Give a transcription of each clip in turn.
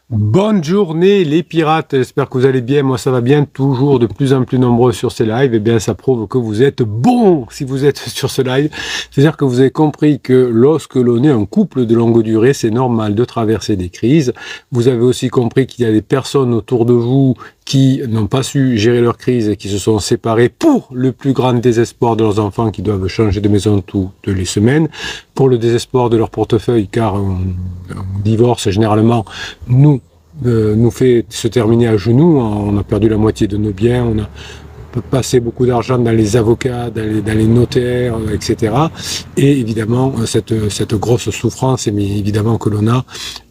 Bonne journée les pirates, j'espère que vous allez bien, moi ça va bien, toujours de plus en plus nombreux sur ces lives, et bien ça prouve que vous êtes bons si vous êtes sur ce live, c'est-à-dire que vous avez compris que lorsque l'on est un couple de longue durée, c'est normal de traverser des crises, vous avez aussi compris qu'il y a des personnes autour de vous qui n'ont pas su gérer leur crise et qui se sont séparés pour le plus grand désespoir de leurs enfants qui doivent changer de maison toutes les semaines, pour le désespoir de leur portefeuille car un divorce généralement nous fait se terminer à genoux, on a perdu la moitié de nos biens, on a passé beaucoup d'argent dans les avocats, dans les notaires, etc. Et évidemment, cette grosse souffrance, mais évidemment que l'on a,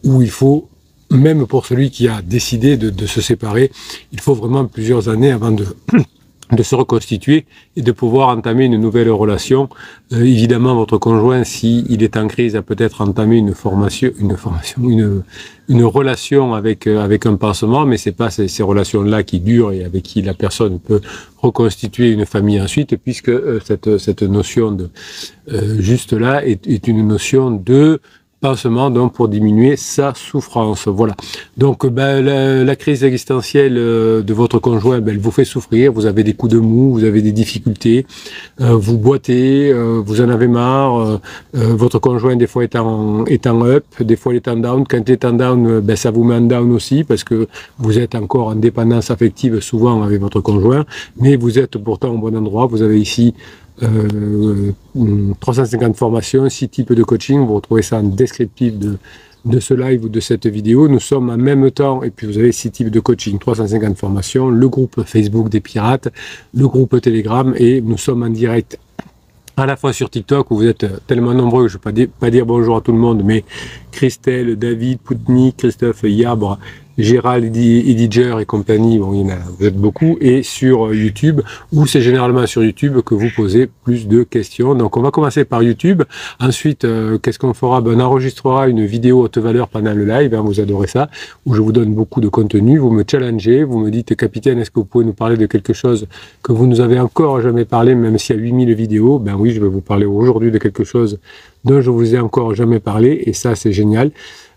où il faut, même pour celui qui a décidé de se séparer, il faut vraiment plusieurs années avant de se reconstituer et de pouvoir entamer une nouvelle relation. Évidemment, votre conjoint, s'il est en crise, a peut-être entamé une relation avec un pansement, mais c'est pas ces relations-là qui durent et avec qui la personne peut reconstituer une famille ensuite, puisque cette notion de juste là est une notion de pansement, donc pour diminuer sa souffrance. Voilà. Donc la crise existentielle de votre conjoint, elle vous fait souffrir, vous avez des coups de mou, vous avez des difficultés, vous boitez, vous en avez marre, votre conjoint des fois est en up, des fois il est en down. Quand il est en down, ça vous met en down aussi parce que vous êtes encore en dépendance affective souvent avec votre conjoint, mais vous êtes pourtant au bon endroit. Vous avez ici 350 formations, 6 types de coaching, vous retrouvez ça en descriptif de ce live ou de cette vidéo. Nous sommes en même temps, et puis vous avez 6 types de coaching, 350 formations, le groupe Facebook des pirates, le groupe Telegram, et nous sommes en direct à la fois sur TikTok où vous êtes tellement nombreux, je ne vais pas dire bonjour à tout le monde, mais Christelle, David, Poutnik, Christophe, Yabre, Gérald, Ediger et compagnie, bon, vous êtes beaucoup, et sur YouTube, où c'est généralement sur YouTube que vous posez plus de questions. Donc on va commencer par YouTube. Ensuite, qu'est-ce qu'on fera? On enregistrera une vidéo haute valeur pendant le live, hein, vous adorez ça, où je vous donne beaucoup de contenu, vous me challengez, vous me dites, capitaine, est-ce que vous pouvez nous parler de quelque chose que vous nous avez encore jamais parlé, même s'il y a 8000 vidéos? Ben oui, je vais vous parler aujourd'hui de quelque chose dont je vous ai encore jamais parlé, et ça c'est génial.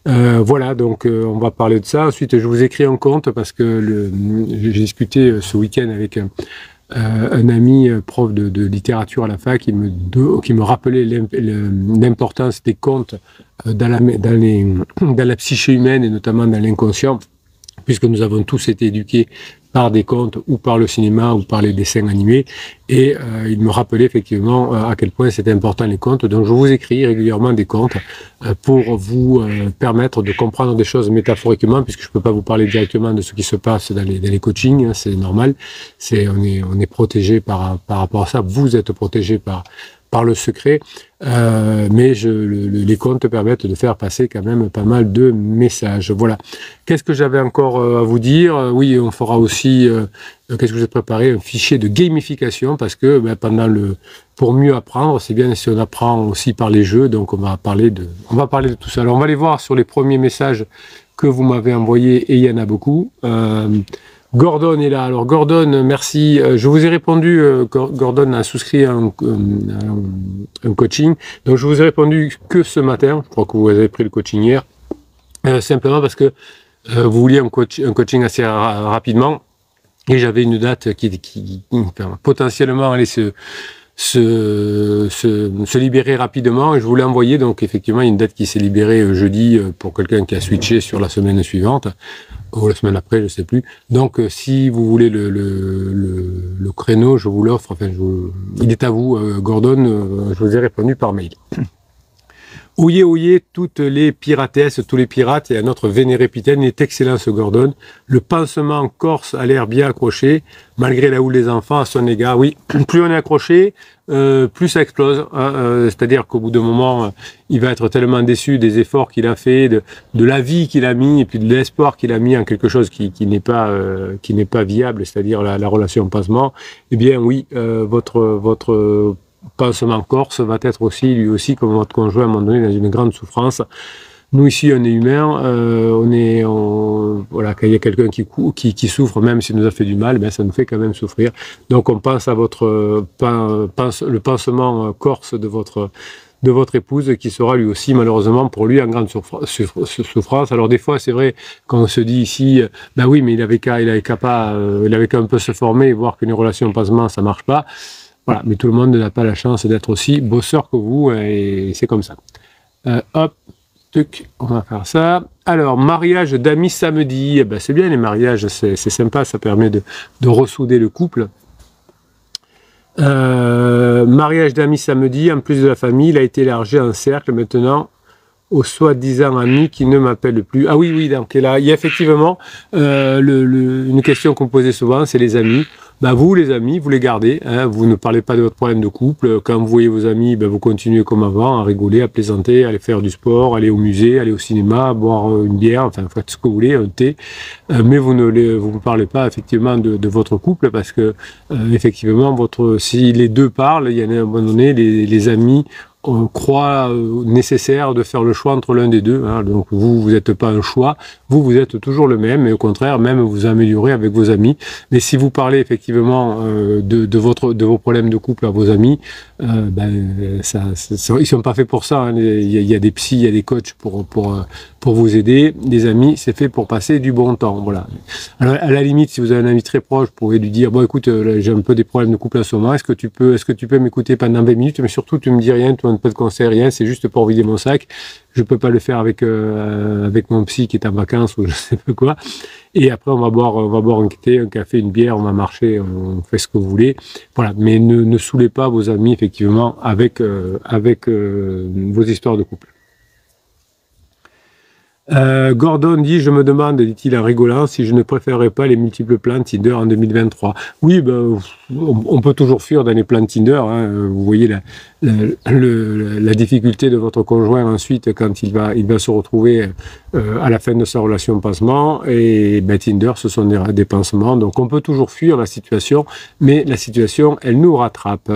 Voilà, donc on va parler de ça. Ensuite, je vous écris un compte parce que j'ai discuté ce week-end avec un ami prof de littérature à la fac qui me rappelait l'importance des contes dans la psyché humaine et notamment dans l'inconscient, puisque nous avons tous été éduqués par des contes ou par le cinéma ou par les dessins animés, et il me rappelait effectivement à quel point c'était important les contes. Donc je vous écris régulièrement des contes pour vous permettre de comprendre des choses métaphoriquement, puisque je ne peux pas vous parler directement de ce qui se passe dans les coachings, hein, c'est normal, on est protégé par rapport à ça, vous êtes protégé par le secret, mais les contes permettent de faire passer quand même pas mal de messages. Voilà. Qu'est-ce que j'avais encore à vous dire? Oui, on fera aussi, qu'est-ce que j'ai préparé? Un fichier de gamification, parce que pour mieux apprendre, c'est bien si on apprend aussi par les jeux, donc on va parler de tout ça. Alors on va aller voir sur les premiers messages que vous m'avez envoyés, et il y en a beaucoup. Gordon est là. Alors Gordon, merci. Je vous ai répondu, Gordon a souscrit à un coaching. Donc je vous ai répondu que ce matin. Je crois que vous avez pris le coaching hier. Simplement parce que vous vouliez un coaching assez rapidement. Et j'avais une date qui potentiellement allait se libérer rapidement, et je vous l'ai envoyé. Donc effectivement, il y a une date qui s'est libérée jeudi pour quelqu'un qui a switché sur la semaine suivante, ou la semaine après, je sais plus. Donc si vous voulez le créneau, je vous l'offre. Enfin, il est à vous, Gordon. Je vous ai répondu par mail. Oyez, oyez, toutes les piratesses, tous les pirates, et à notre vénéré Pitaine, il est excellent ce Gordon. Le pansement corse a l'air bien accroché, malgré la houle des enfants à son égard. Oui, plus on est accroché, plus ça explose. C'est-à-dire qu'au bout d'un moment, il va être tellement déçu des efforts qu'il a fait, de la vie qu'il a mis, et puis de l'espoir qu'il a mis en quelque chose qui n'est pas viable, c'est-à-dire la relation pansement. Eh bien oui, votre pansement corse va être aussi, lui aussi, comme votre conjoint, à un moment donné, dans une grande souffrance. Nous ici, on est humain, voilà, quand il y a quelqu'un qui souffre, même s'il nous a fait du mal, ben ça nous fait quand même souffrir. Donc on pense à le pansement corse de votre épouse, qui sera lui aussi malheureusement pour lui en grande souffrance. Alors des fois c'est vrai quand on se dit ici, ben oui, mais il avait qu'à un peu se former et voir qu'une relation pansement ça marche pas. Voilà, mais tout le monde n'a pas la chance d'être aussi bosseur que vous, et c'est comme ça. Hop, on va faire ça. Alors, mariage d'amis samedi, ben, c'est bien les mariages, c'est sympa, ça permet de ressouder le couple. Mariage d'amis samedi, en plus de la famille, il a été élargi en cercle maintenant aux soi-disant amis qui ne m'appellent plus. Ah oui, donc là, il y a effectivement une question qu'on posait souvent, c'est les amis. Ben vous, les amis, vous les gardez, hein, vous ne parlez pas de votre problème de couple. Quand vous voyez vos amis, ben vous continuez comme avant, à rigoler, à plaisanter, à aller faire du sport, aller au musée, aller au cinéma, boire une bière, enfin faites ce que vous voulez, un thé. Mais vous ne parlez pas effectivement de votre couple, parce que effectivement, si les deux parlent, il y a un moment donné, les amis on croit nécessaire de faire le choix entre l'un des deux, hein. Donc vous n'êtes pas un choix, vous êtes toujours le même, et au contraire même vous améliorez avec vos amis. Mais si vous parlez effectivement de vos problèmes de couple à vos amis, ils sont pas faits pour ça, hein. Il y a des psys, il y a des coachs pour vous aider. Les amis, c'est fait pour passer du bon temps, voilà. Alors à la limite, si vous avez un ami très proche, vous pouvez lui dire bon écoute, j'ai un peu des problèmes de couple en ce moment, est-ce que tu peux m'écouter pendant 20 minutes, mais surtout tu me dis rien, tu ne pas de conseil, rien, c'est juste pour vider mon sac. Je peux pas le faire avec mon psy qui est en vacances ou je sais pas quoi. Et après on va boire un thé, un café, une bière, on va marcher, on fait ce que vous voulez. Voilà, mais ne saoulez pas vos amis effectivement avec vos histoires de couple. Gordon dit, je me demande, dit-il en rigolant, si je ne préférerais pas les multiples plans Tinder en 2023. Oui, on peut toujours fuir dans les plans Tinder, hein. Vous voyez la difficulté de votre conjoint ensuite quand il va se retrouver à la fin de sa relation pansement, et Tinder, ce sont des pansements, donc on peut toujours fuir la situation, mais la situation, elle nous rattrape.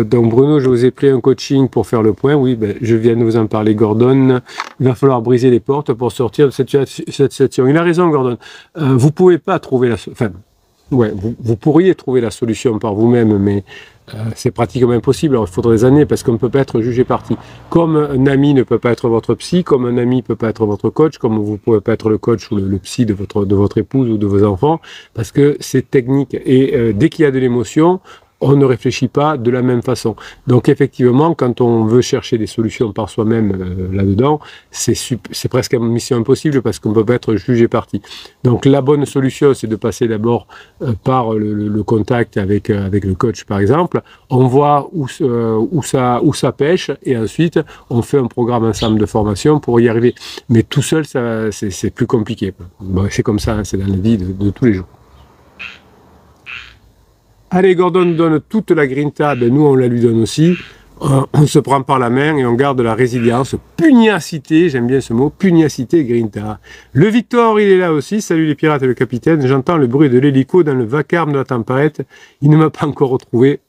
Donc Bruno, je vous ai pris un coaching pour faire le point. Oui, je viens de vous en parler, Gordon. Il va falloir briser les portes pour sortir de cette situation. Il a raison, Gordon. Vous pouvez pas trouver vous pourriez trouver la solution par vous-même, mais c'est pratiquement impossible. Alors, il faudrait des années, parce qu'on ne peut pas être jugé parti. Comme un ami ne peut pas être votre psy, comme un ami ne peut pas être votre coach, comme vous ne pouvez pas être le coach ou le psy de votre épouse ou de vos enfants, parce que c'est technique. Et dès qu'il y a de l'émotion, on ne réfléchit pas de la même façon. Donc effectivement, quand on veut chercher des solutions par soi-même là-dedans, c'est presque une mission impossible, parce qu'on ne peut pas être jugé parti. Donc la bonne solution, c'est de passer d'abord par le contact avec le coach, par exemple. On voit où ça pêche, et ensuite on fait un programme ensemble de formation pour y arriver. Mais tout seul, c'est plus compliqué. Bon, c'est comme ça, hein, c'est dans la vie de tous les jours. Allez, Gordon donne toute la grinta, nous on la lui donne aussi. On se prend par la main et on garde la résilience, pugnacité, j'aime bien ce mot, pugnacité, grinta. Le Victor, il est là aussi, salut les pirates et le capitaine, j'entends le bruit de l'hélico dans le vacarme de la tempête, il ne m'a pas encore retrouvé,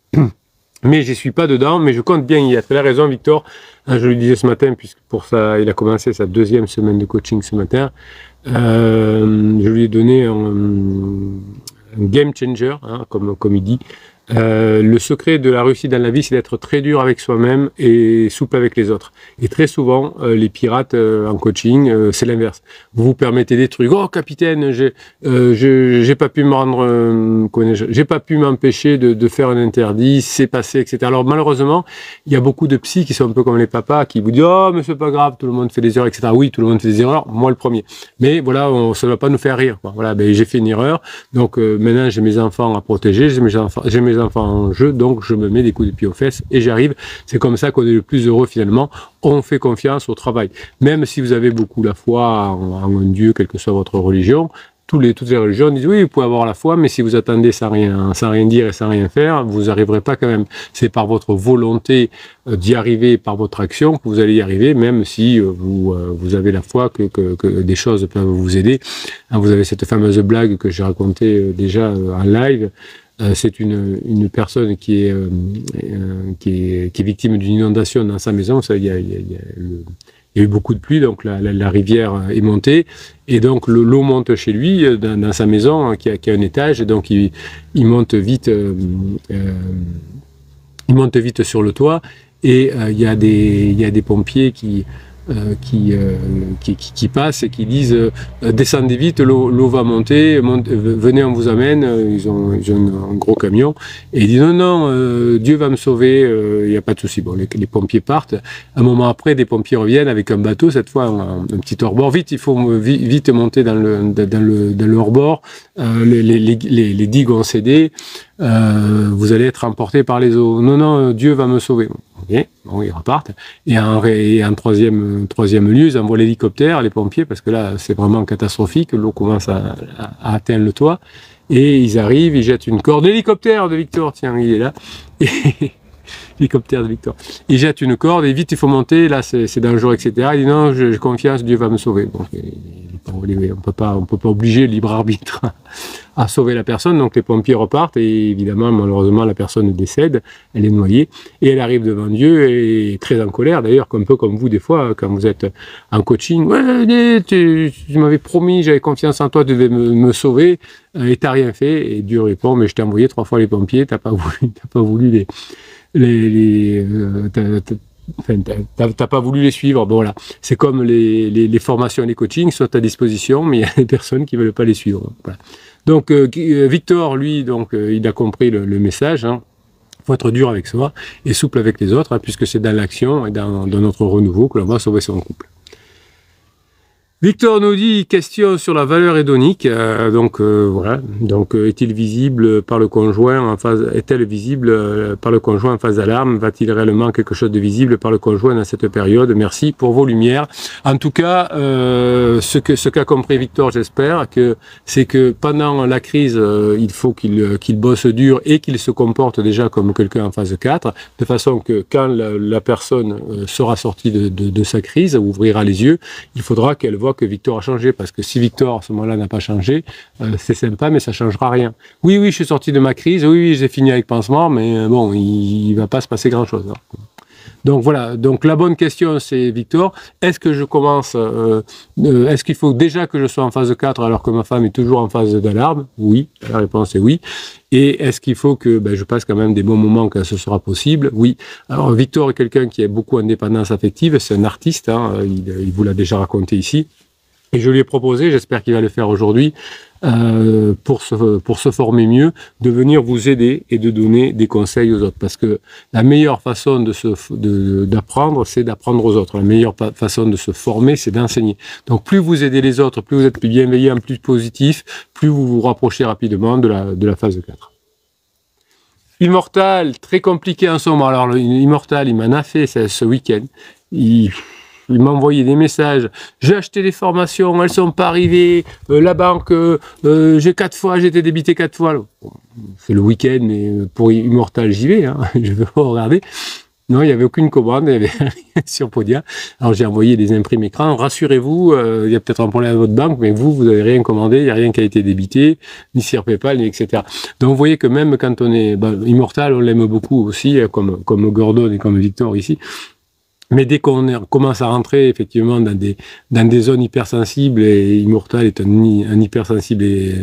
mais j'y suis pas dedans, mais je compte bien y être. Il a raison, Victor, je lui disais ce matin, puisque pour ça, il a commencé sa 2e semaine de coaching ce matin, je lui ai donné un game changer, hein, comme il dit. Le secret de la réussite dans la vie, c'est d'être très dur avec soi-même et souple avec les autres. Et très souvent, les pirates en coaching, c'est l'inverse. Vous vous permettez des trucs. Oh capitaine, j'ai pas pu me rendre, j'ai pas pu m'empêcher de faire un interdit, c'est passé, etc. Alors malheureusement, il y a beaucoup de psys qui sont un peu comme les papas, qui vous disent oh mais c'est pas grave, tout le monde fait des erreurs, etc. Oui, tout le monde fait des erreurs, moi le premier. Mais voilà, ça ne va pas nous faire rire, quoi. Voilà, j'ai fait une erreur, donc maintenant j'ai mes enfants à protéger, j'ai mes enfants en jeu, donc je me mets des coups de pied aux fesses et j'arrive. C'est comme ça qu'on est le plus heureux finalement. On fait confiance au travail. Même si vous avez beaucoup la foi en un Dieu, quelle que soit votre religion, toutes les religions disent oui, vous pouvez avoir la foi, mais si vous attendez sans rien dire et sans rien faire, vous n'arriverez pas quand même. C'est par votre volonté d'y arriver, par votre action, que vous allez y arriver, même si vous avez la foi que des choses peuvent vous aider. Vous avez cette fameuse blague que j'ai racontée déjà en live. c'est une personne qui est victime d'une inondation dans sa maison. Il y a eu beaucoup de pluie, donc la rivière est montée, et donc l'eau monte chez lui, dans sa maison, qui a un étage, et donc il monte vite sur le toit, et il y a des pompiers qui passent et qui disent descendez vite, l'eau va monter, venez, on vous amène. Ils ont un gros camion, et ils disent non, Dieu va me sauver, il n'y a pas de souci. Bon, les pompiers partent. Un moment après, des pompiers reviennent avec un bateau, cette fois un petit hors-bord. Vite, il faut vite monter dans le hors-bord. Les digues ont cédé. Vous allez être emporté par les eaux. Non, Dieu va me sauver. Okay. Bon, ils repartent. Et en troisième lieu, ils envoient l'hélicoptère, les pompiers, parce que là, c'est vraiment catastrophique. L'eau commence à atteindre le toit. Et ils arrivent, ils jettent une corde. L'hélicoptère de Victor, tiens, il est là. L'hélicoptère de Victor. Ils jettent une corde, et vite, il faut monter. Là, c'est dangereux, etc. Il dit non, j'ai confiance, Dieu va me sauver. Bon, on peut pas obliger le libre arbitre à sauver la personne, donc les pompiers repartent, et évidemment, malheureusement, la personne décède, elle est noyée, et elle arrive devant Dieu, et très en colère, d'ailleurs, un peu comme vous, des fois, quand vous êtes en coaching, ouais, tu m'avais promis, j'avais confiance en toi, tu devais me sauver, et t'as rien fait, et Dieu répond, mais je t'ai envoyé 3 fois les pompiers, t'as pas voulu t'as pas voulu les suivre. Bon, voilà, c'est comme les formations et les coachings sont à disposition, mais il y a des personnes qui veulent pas les suivre. Voilà. Donc Victor, lui, il a compris le message. Hein. Faut être dur avec soi et souple avec les autres, hein, puisque c'est dans l'action et dans notre renouveau que l'on va sauver son couple. Victor nous dit, question sur la valeur hédonique, voilà, est-il visible par le conjoint en phase, est-elle visible par le conjoint en phase d'alarme? Va-t-il réellement quelque chose de visible par le conjoint dans cette période? Merci pour vos lumières. En tout cas, ce qu'a compris Victor, j'espère, c'est que pendant la crise, il faut qu'il bosse dur et qu'il se comporte déjà comme quelqu'un en phase 4, de façon que quand la personne sera sortie de sa crise, ouvrira les yeux, il faudra qu'elle voit que Victor a changé, parce que si Victor à ce moment-là n'a pas changé, c'est sympa, mais ça changera rien. Oui, je suis sorti de ma crise, oui, j'ai fini avec pansement, mais bon, il va pas se passer grand-chose. Hein. Donc voilà, donc la bonne question c'est, Victor, est-ce que je commence, est-ce qu'il faut déjà que je sois en phase 4 alors que ma femme est toujours en phase d'alarme? Oui, la réponse est oui. Et est-ce qu'il faut que je passe quand même des bons moments quand ce sera possible? Oui. Alors Victor est quelqu'un qui a beaucoup d'indépendance affective, c'est un artiste, hein, il vous l'a déjà raconté ici. Et je lui ai proposé, j'espère qu'il va le faire aujourd'hui, pour se former mieux, de venir vous aider et de donner des conseils aux autres. Parce que la meilleure façon d'apprendre, c'est d'apprendre aux autres. La meilleure façon de se former, c'est d'enseigner. Donc plus vous aidez les autres, plus vous êtes plus bienveillant, plus positif, plus vous vous rapprochez rapidement de la phase 4. Immortal, très compliqué en ce moment. Alors Immortal, il m'en a fait ce week-end. Il m'a envoyé des messages. J'ai acheté des formations, elles sont pas arrivées. La banque, j'ai été débité 4 fois. C'est le week-end, mais pour Immortal, j'y vais. Hein. Je veux pas regarder. Non, il n'y avait aucune commande, il n'y avait rien sur Podia. Alors j'ai envoyé des imprimes écran. Rassurez-vous, il y a peut-être un problème à votre banque, mais vous n'avez rien commandé, il n'y a rien qui a été débité, ni sur PayPal, ni etc. Donc vous voyez que même quand on est Immortal, on l'aime beaucoup aussi, comme Gordon et comme Victor ici. Mais dès qu'on commence à rentrer effectivement dans des zones hypersensibles, et Immortal est un hypersensible, et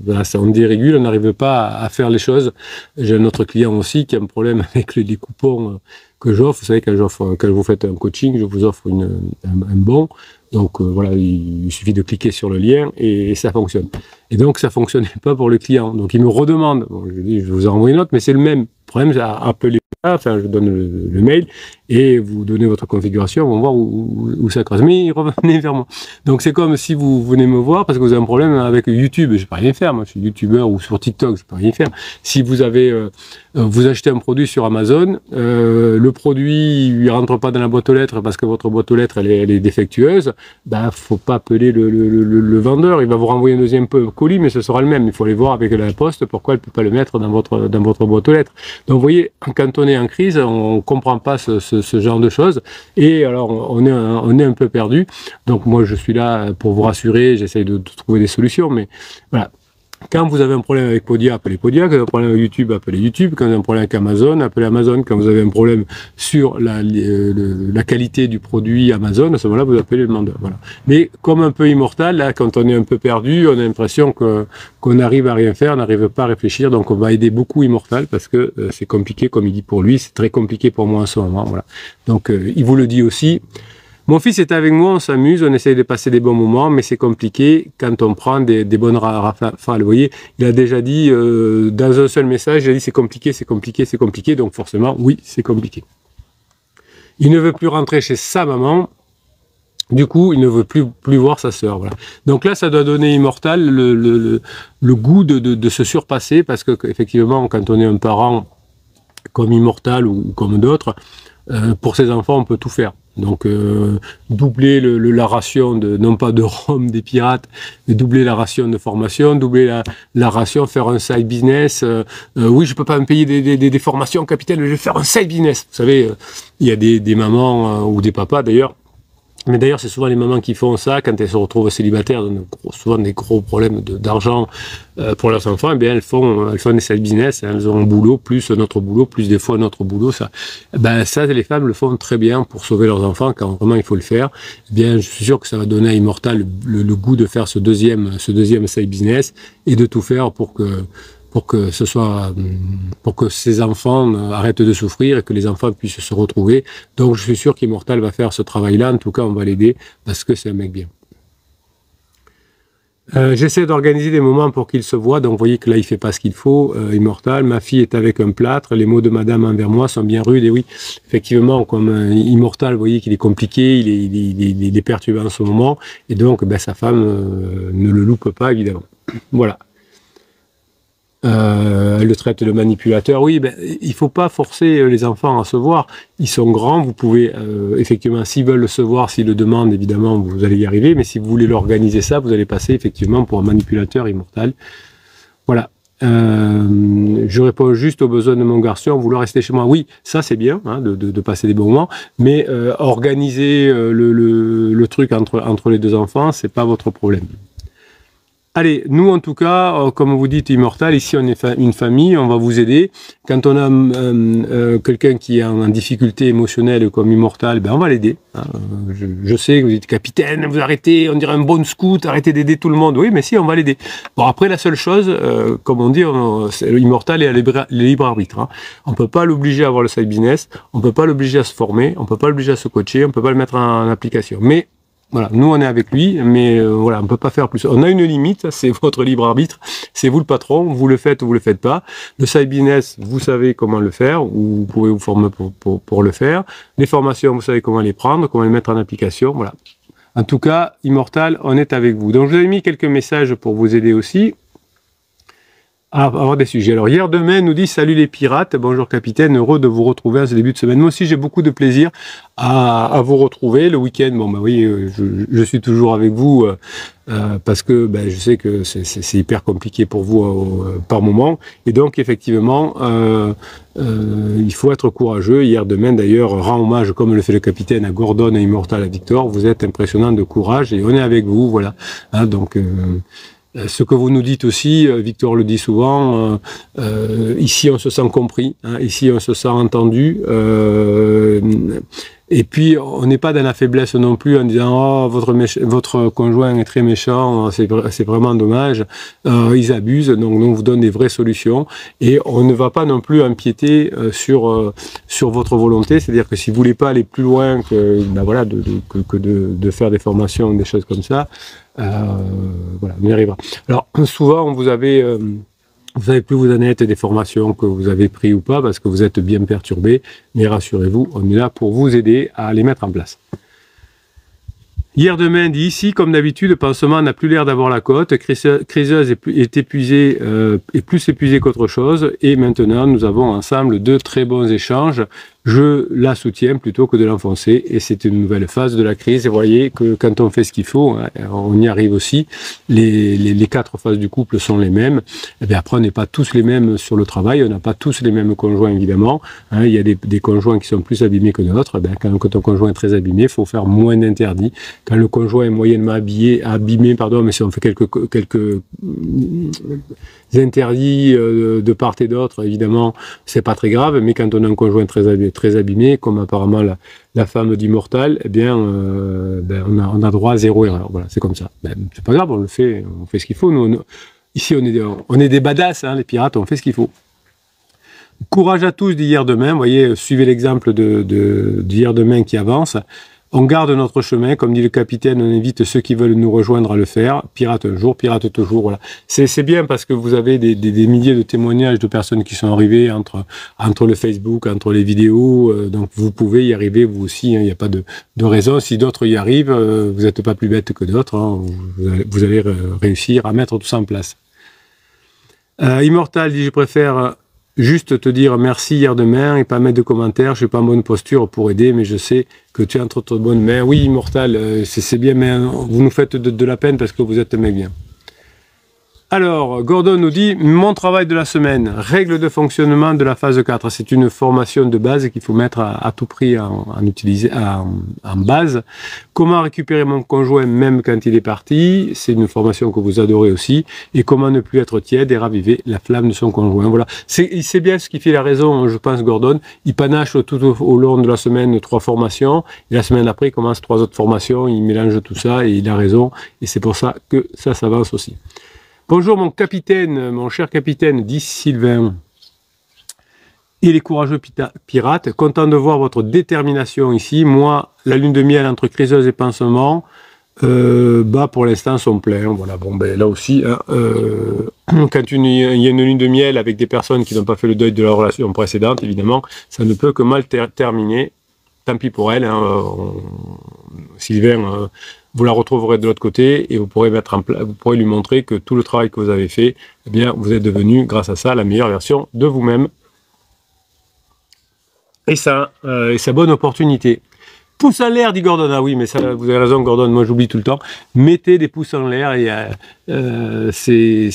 voilà, on dérégule, on n'arrive pas à faire les choses. J'ai un autre client aussi qui a un problème avec les coupons que j'offre. Vous savez, quand vous faites un coaching, je vous offre un bon. Donc voilà, il suffit de cliquer sur le lien et ça fonctionne. Et donc ça fonctionnait pas pour le client. Donc il me redemande. Bon, je dis, je vous ai envoyé une note, mais c'est le même. Le problème, c'est appelez. Enfin, je donne le mail et vous donnez votre configuration, on va voir où ça creuse. Mais revenez vers moi. Donc c'est comme si vous venez me voir parce que vous avez un problème avec YouTube. Je ne peux rien faire. Moi, je suis youtubeur, ou sur TikTok, je ne peux rien faire. Si vous vous achetez un produit sur Amazon, le produit ne rentre pas dans la boîte aux lettres parce que votre boîte aux lettres elle est défectueuse, faut pas appeler le vendeur. Il va vous renvoyer un deuxième colis, mais ce sera le même. Il faut aller voir avec la poste pourquoi elle ne peut pas le mettre dans votre boîte aux lettres. Donc vous voyez, quand on est en crise, on comprend pas ce genre de choses, et alors on est un peu perdu. Donc moi je suis là pour vous rassurer, j'essaye de trouver des solutions, mais voilà. Quand vous avez un problème avec Podia, appelez Podia. Quand vous avez un problème avec YouTube, appelez YouTube. Quand vous avez un problème avec Amazon, appelez Amazon. Quand vous avez un problème sur la qualité du produit Amazon, à ce moment-là, vous appelez le demandeur. Voilà. Mais comme un peu Immortal, là, quand on est un peu perdu, on a l'impression qu'on arrive à rien faire, on n'arrive pas à réfléchir. Donc, on va aider beaucoup Immortal parce que c'est compliqué, comme il dit pour lui. C'est très compliqué pour moi en ce moment. Voilà. Donc, il vous le dit aussi. Mon fils est avec moi, on s'amuse, on essaye de passer des bons moments, mais c'est compliqué quand on prend des bonnes rafales. Vous voyez, il a déjà dit, dans un seul message, il a dit c'est compliqué, c'est compliqué, c'est compliqué, donc forcément, oui, c'est compliqué. Il ne veut plus rentrer chez sa maman, du coup, il ne veut plus voir sa sœur. Voilà. Donc là, ça doit donner Immortal le goût de se surpasser, parce que effectivement, quand on est un parent comme Immortal ou comme d'autres, pour ses enfants, on peut tout faire. Donc, doubler la ration, non pas de rhum des pirates, mais doubler la ration de formation, doubler la ration, faire un side business. Oui, je peux pas me payer des formations, capitaine, je vais faire un side business. Vous savez, il y a des mamans ou des papas d'ailleurs. Mais d'ailleurs, c'est souvent les mamans qui font ça quand elles se retrouvent célibataires, souvent des gros problèmes d'argent pour leurs enfants. Et bien, elles font des side business, elles ont un boulot plus notre boulot, plus des fois notre boulot. Ça, les femmes le font très bien pour sauver leurs enfants quand vraiment il faut le faire. Eh bien, je suis sûr que ça va donner à Immortal le goût de faire ce deuxième side business et de tout faire pour que ces enfants arrêtent de souffrir et que les enfants puissent se retrouver. Donc je suis sûr qu'Immortal va faire ce travail-là. En tout cas, on va l'aider parce que c'est un mec bien. J'essaie d'organiser des moments pour qu'il se voit. Donc vous voyez que là, il fait pas ce qu'il faut. Immortal, ma fille est avec un plâtre. Les mots de madame envers moi sont bien rudes. Et oui, effectivement, comme Immortal, vous voyez qu'il est compliqué, il est perturbé en ce moment. Et donc, sa femme ne le loupe pas, évidemment. Voilà. Elle le traite de manipulateur. Oui, il faut pas forcer les enfants à se voir. Ils sont grands, vous pouvez, effectivement, s'ils veulent se voir, s'ils le demandent, évidemment, vous allez y arriver. Mais si vous voulez l'organiser ça, vous allez passer, effectivement, pour un manipulateur Immortal. Voilà. Je réponds juste aux besoins de mon garçon, vouloir rester chez moi. Oui, ça c'est bien, hein, de passer des bons moments, mais organiser le truc entre les deux enfants, c'est pas votre problème. Allez, nous en tout cas, comme vous dites Immortal, ici on est une famille, on va vous aider. Quand on a quelqu'un qui est en difficulté émotionnelle comme Immortal, on va l'aider. Hein. Je sais que vous dites capitaine, vous arrêtez, on dirait un bon scout, arrêtez d'aider tout le monde. Oui, mais si, on va l'aider. Bon, après la seule chose, comme on dit, Immortal est à libre arbitre. Hein. On peut pas l'obliger à avoir le side business, on peut pas l'obliger à se former, on peut pas l'obliger à se coacher, on peut pas le mettre en application. Mais voilà, nous on est avec lui, mais voilà, on peut pas faire plus. On a une limite, c'est votre libre arbitre, c'est vous le patron, vous le faites ou vous le faites pas. Le side business, vous savez comment le faire, ou vous pouvez vous former pour le faire. Les formations, vous savez comment les prendre, comment les mettre en application, voilà. En tout cas, Immortal, on est avec vous. Donc je vous ai mis quelques messages pour vous aider aussi à avoir des sujets. Alors hier demain nous dit salut les pirates, bonjour capitaine, heureux de vous retrouver à ce début de semaine. Moi aussi j'ai beaucoup de plaisir à vous retrouver le week-end. Bon oui, je suis toujours avec vous parce que je sais que c'est hyper compliqué pour vous par moment. Et donc effectivement il faut être courageux. Hier demain d'ailleurs rend hommage comme le fait le capitaine à Gordon et Immortal à Victor. Vous êtes impressionnant de courage et on est avec vous, voilà. Hein, donc ce que vous nous dites aussi, Victor le dit souvent, ici on se sent compris, hein, ici on se sent entendu, et puis on n'est pas dans la faiblesse non plus en disant oh, votre conjoint est très méchant, c'est vraiment dommage, ils abusent, donc on vous donne des vraies solutions, et on ne va pas non plus empiéter sur votre volonté, c'est-à-dire que si vous voulez pas aller plus loin que voilà de faire des formations, des choses comme ça. Voilà, on y arrivera. Alors, souvent, vous savez plus vous en êtes des formations que vous avez prises ou pas, parce que vous êtes bien perturbé, mais rassurez-vous, on est là pour vous aider à les mettre en place. Hier demain dit ici, comme d'habitude, le pansement n'a plus l'air d'avoir la cote, Criseuse est épuisée, est plus épuisée qu'autre chose, et maintenant nous avons ensemble deux très bons échanges. je la soutiens plutôt que de l'enfoncer. Et c'est une nouvelle phase de la crise. Et vous voyez que quand on fait ce qu'il faut, hein, on y arrive aussi. Les 4 phases du couple sont les mêmes. Et bien après, on n'est pas tous les mêmes sur le travail. On n'a pas tous les mêmes conjoints, évidemment. Hein, il y a des conjoints qui sont plus abîmés que d'autres. Quand ton conjoint est très abîmé, il faut faire moins d'interdits. Quand le conjoint est moyennement abîmé, mais si on fait quelques interdits de part et d'autre, évidemment, c'est pas très grave. Mais quand on a un conjoint très abîmé, comme apparemment la femme d'Immortal, eh bien, on a droit à 0 erreur. Voilà, c'est comme ça. C'est pas grave, on fait ce qu'il faut. Nous, ici, on est des badass, hein, les pirates, on fait ce qu'il faut. Courage à tous d'hier demain. Vous voyez, suivez l'exemple d'hier demain qui avance. On garde notre chemin, comme dit le capitaine, on invite ceux qui veulent nous rejoindre à le faire. Pirate un jour, pirate toujours, voilà. C'est bien parce que vous avez des milliers de témoignages de personnes qui sont arrivées entre le Facebook, entre les vidéos, donc vous pouvez y arriver vous aussi, il n'y a pas de raison. Si d'autres y arrivent, vous n'êtes pas plus bête que d'autres, hein, vous allez réussir à mettre tout ça en place. Immortal dit, je préfère juste te dire merci hier demain et pas mettre de commentaires. Je suis pas en bonne posture pour aider, mais je sais que tu es entre de bonnes mains. Oui, Immortal, c'est bien, mais vous nous faites de la peine parce que vous êtes un mec bien. Alors, Gordon nous dit, mon travail de la semaine, règles de fonctionnement de la phase 4. C'est une formation de base qu'il faut mettre à tout prix en base. Comment récupérer mon conjoint même quand il est parti. C'est une formation que vous adorez aussi. Et comment ne plus être tiède et raviver la flamme de son conjoint. Voilà. C'est bien ce qui fait la raison, je pense, Gordon. Il panache tout au long de la semaine 3 formations. Et la semaine après, il commence 3 autres formations. Il mélange tout ça et il a raison. Et c'est pour ça que ça s'avance aussi. Bonjour mon capitaine, mon cher capitaine, dit Sylvain. Et les courageux pirates, content de voir votre détermination ici. Moi, la lune de miel entre criseuse et pansement, pour l'instant sont pleins. Voilà, bon ben là aussi, hein, quand il y a une lune de miel avec des personnes qui n'ont pas fait le deuil de leur relation précédente, évidemment, ça ne peut que mal terminer. Tant pis pour elle, hein, Sylvain, vous la retrouverez de l'autre côté et vous pourrez vous pourrez lui montrer que tout le travail que vous avez fait, eh bien, vous êtes devenu, grâce à ça, la meilleure version de vous-même. Et ça, c'est bonne opportunité. Pouce en l'air, dit Gordon. Ah oui, mais ça, vous avez raison, Gordon, moi j'oublie tout le temps. Mettez des pouces en l'air et c'est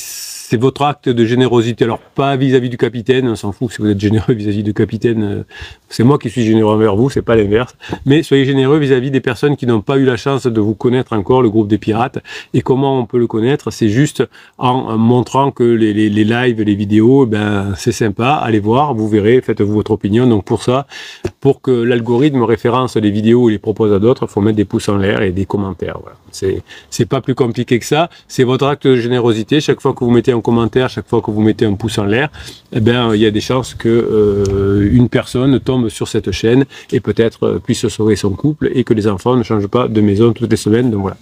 votre acte de générosité. Alors, pas vis-à-vis du capitaine, on s'en fout si vous êtes généreux vis-à-vis du capitaine. C'est moi qui suis généreux envers vous, c'est pas l'inverse. Mais soyez généreux vis-à-vis des personnes qui n'ont pas eu la chance de vous connaître encore, le groupe des pirates. Et comment on peut le connaître? C'est juste en montrant que les lives, les vidéos, ben, c'est sympa, allez voir, vous verrez, faites-vous votre opinion. Donc pour ça, pour que l'algorithme référence les vidéos et les propose à d'autres, il faut mettre des pouces en l'air et des commentaires. Voilà. C'est pas plus compliqué que ça. C'est votre acte de générosité. Chaque fois que vous mettez un commentaire, chaque fois que vous mettez un pouce en l'air, eh ben, il y a des chances que une personne tombe sur cette chaîne et peut-être puisse sauver son couple et que les enfants ne changent pas de maison toutes les semaines. Donc voilà.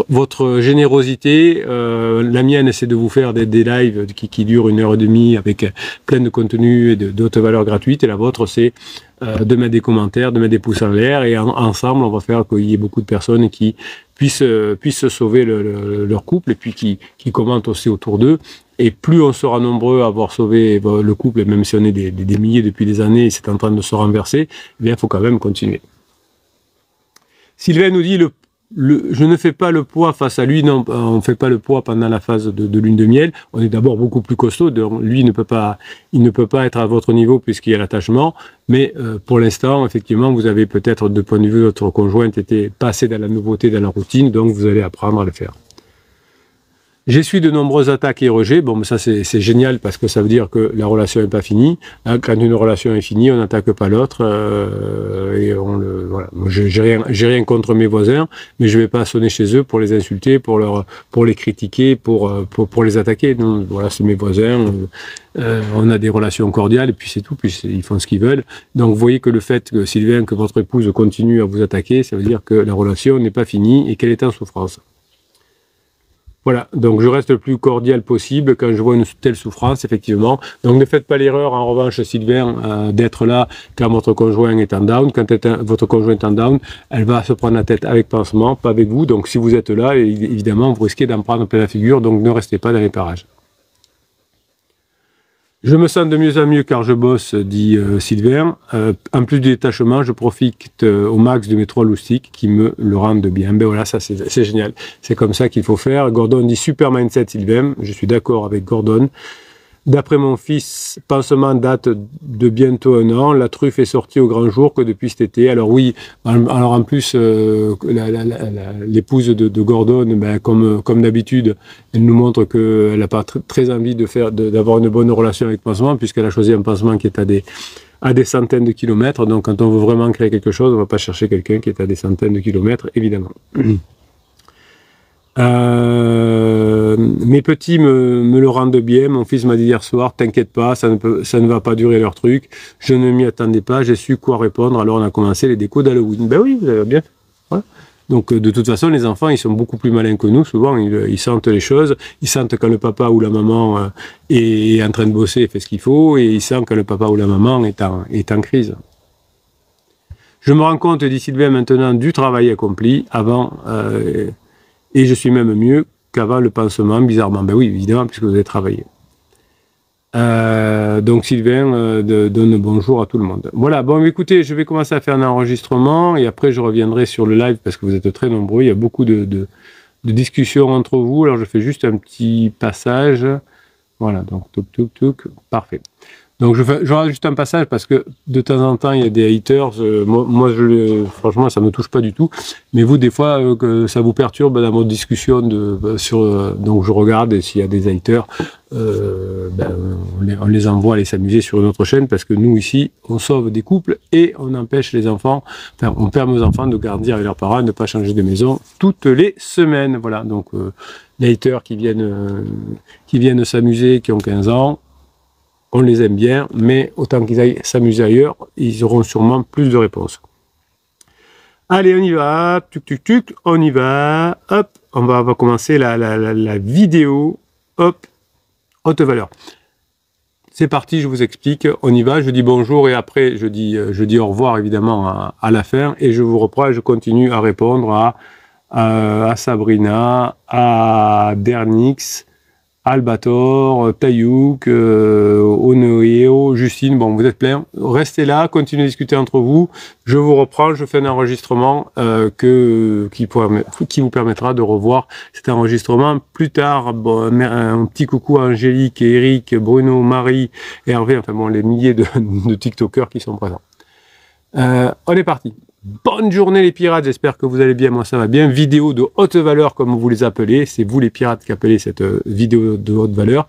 Votre générosité, la mienne, c'est de vous faire des lives qui durent 1h30 avec plein de contenu et d'autres valeurs gratuites. Et la vôtre, c'est de mettre des commentaires, de mettre des pouces en l'air. Et ensemble, on va faire qu'il y ait beaucoup de personnes qui puissent sauver leur couple et puis qui commentent aussi autour d'eux. Et plus on sera nombreux à avoir sauvé le couple, et même si on est des milliers depuis des années et c'est en train de se renverser, eh bien, il faut quand même continuer. Sylvain nous dit je ne fais pas le poids face à lui. Non, on ne fait pas le poids pendant la phase de lune de miel. On est d'abord beaucoup plus costaud. Donc lui, il ne peut pas être à votre niveau puisqu'il y a l'attachement. Mais pour l'instant, effectivement, vous avez peut-être, de point de vue de votre conjointe, été passé dans la nouveauté, dans la routine. Donc vous allez apprendre à le faire. J'essuie de nombreuses attaques et rejets. Bon, mais ça, c'est génial parce que ça veut dire que la relation n'est pas finie. Quand une relation est finie, on n'attaque pas l'autre. Voilà. J'ai rien contre mes voisins, mais je vais pas sonner chez eux pour les insulter, pour les critiquer, pour les attaquer. Non, voilà, c'est mes voisins. On a des relations cordiales et puis c'est tout. Puis ils font ce qu'ils veulent. Donc, vous voyez que le fait que Sylvain, que votre épouse continue à vous attaquer, ça veut dire que la relation n'est pas finie et qu'elle est en souffrance. Voilà, donc je reste le plus cordial possible quand je vois une telle souffrance, effectivement. Donc ne faites pas l'erreur, en revanche, Sylvain, d'être là quand votre conjoint est en down. Quand votre conjoint est en down, elle va se prendre la tête avec pansement, pas avec vous. Donc si vous êtes là, évidemment, vous risquez d'en prendre plein la figure, donc ne restez pas dans les parages. Je me sens de mieux en mieux car je bosse, dit Sylvain. En plus du détachement, je profite au max de mes 3 loustiques qui me le rendent bien. Ben voilà, ça c'est génial. C'est comme ça qu'il faut faire. Gordon dit super mindset, Sylvain. Je suis d'accord avec Gordon. D'après mon fils, pansement date de bientôt 1 an. La truffe est sortie au grand jour que depuis cet été. Alors oui, alors en plus, l'épouse de Gordon, ben, comme d'habitude, elle nous montre qu'elle n'a pas très envie d'avoir une bonne relation avec pansement, puisqu'elle a choisi un pansement qui est à des centaines de kilomètres. Donc quand on veut vraiment créer quelque chose, on ne va pas chercher quelqu'un qui est à des centaines de kilomètres, évidemment. Mes petits me le rendent bien. Mon fils m'a dit hier soir, t'inquiète pas, ça ne va pas durer leur truc. Je ne m'y attendais pas, j'ai su quoi répondre. Alors on a commencé les décos d'Halloween. Ben oui, vous avez bien fait. Voilà. Donc de toute façon, les enfants, ils sont beaucoup plus malins que nous. Souvent, ils sentent les choses. Ils sentent quand le papa ou la maman est en train de bosser et fait ce qu'il faut. Et ils sentent quand le papa ou la maman est en crise. Je me rends compte, dit Sylvain, maintenant du travail accompli avant... et je suis même mieux qu'avant le pansement, bizarrement. Ben oui, évidemment, puisque vous avez travaillé. Donc Sylvain donne bonjour à tout le monde. Voilà, bon écoutez, je vais commencer à faire un enregistrement et après je reviendrai sur le live parce que vous êtes très nombreux. Il y a beaucoup de discussions entre vous. Alors je fais juste un petit passage. Voilà, donc touc, parfait. Donc je rajoute juste un passage parce que de temps en temps il y a des haters. Moi franchement ça me touche pas du tout. Mais vous des fois que ça vous perturbe dans votre discussion donc je regarde et s'il y a des haters, on les envoie aller s'amuser sur une autre chaîne parce que nous ici on sauve des couples et on empêche les enfants, enfin on permet aux enfants de grandir avec leurs parents, de ne pas changer de maison toutes les semaines. Voilà donc les haters qui viennent s'amuser, qui ont 15 ans. On les aime bien, mais autant qu'ils aillent s'amuser ailleurs, ils auront sûrement plus de réponses. Allez, on y va, tuc, on y va, hop, on va commencer la vidéo, hop, haute valeur. C'est parti, je vous explique, on y va, je dis bonjour et après je dis au revoir évidemment à la fin et je vous reprends et je continue à répondre à Sabrina, à Dernix, Albator, Tayouk, Onoeo, Justine, bon vous êtes plein, restez là, continuez à discuter entre vous, je vous reprends, je fais un enregistrement qui vous permettra de revoir cet enregistrement plus tard. Bon, un petit coucou à Angélique, Eric, Bruno, Marie, Hervé, enfin bon les milliers de TikTokers qui sont présents. On est parti. Bonne journée les pirates, j'espère que vous allez bien, moi ça va bien. Vidéo de haute valeur comme vous les appelez, c'est vous les pirates qui appelez cette vidéo de haute valeur.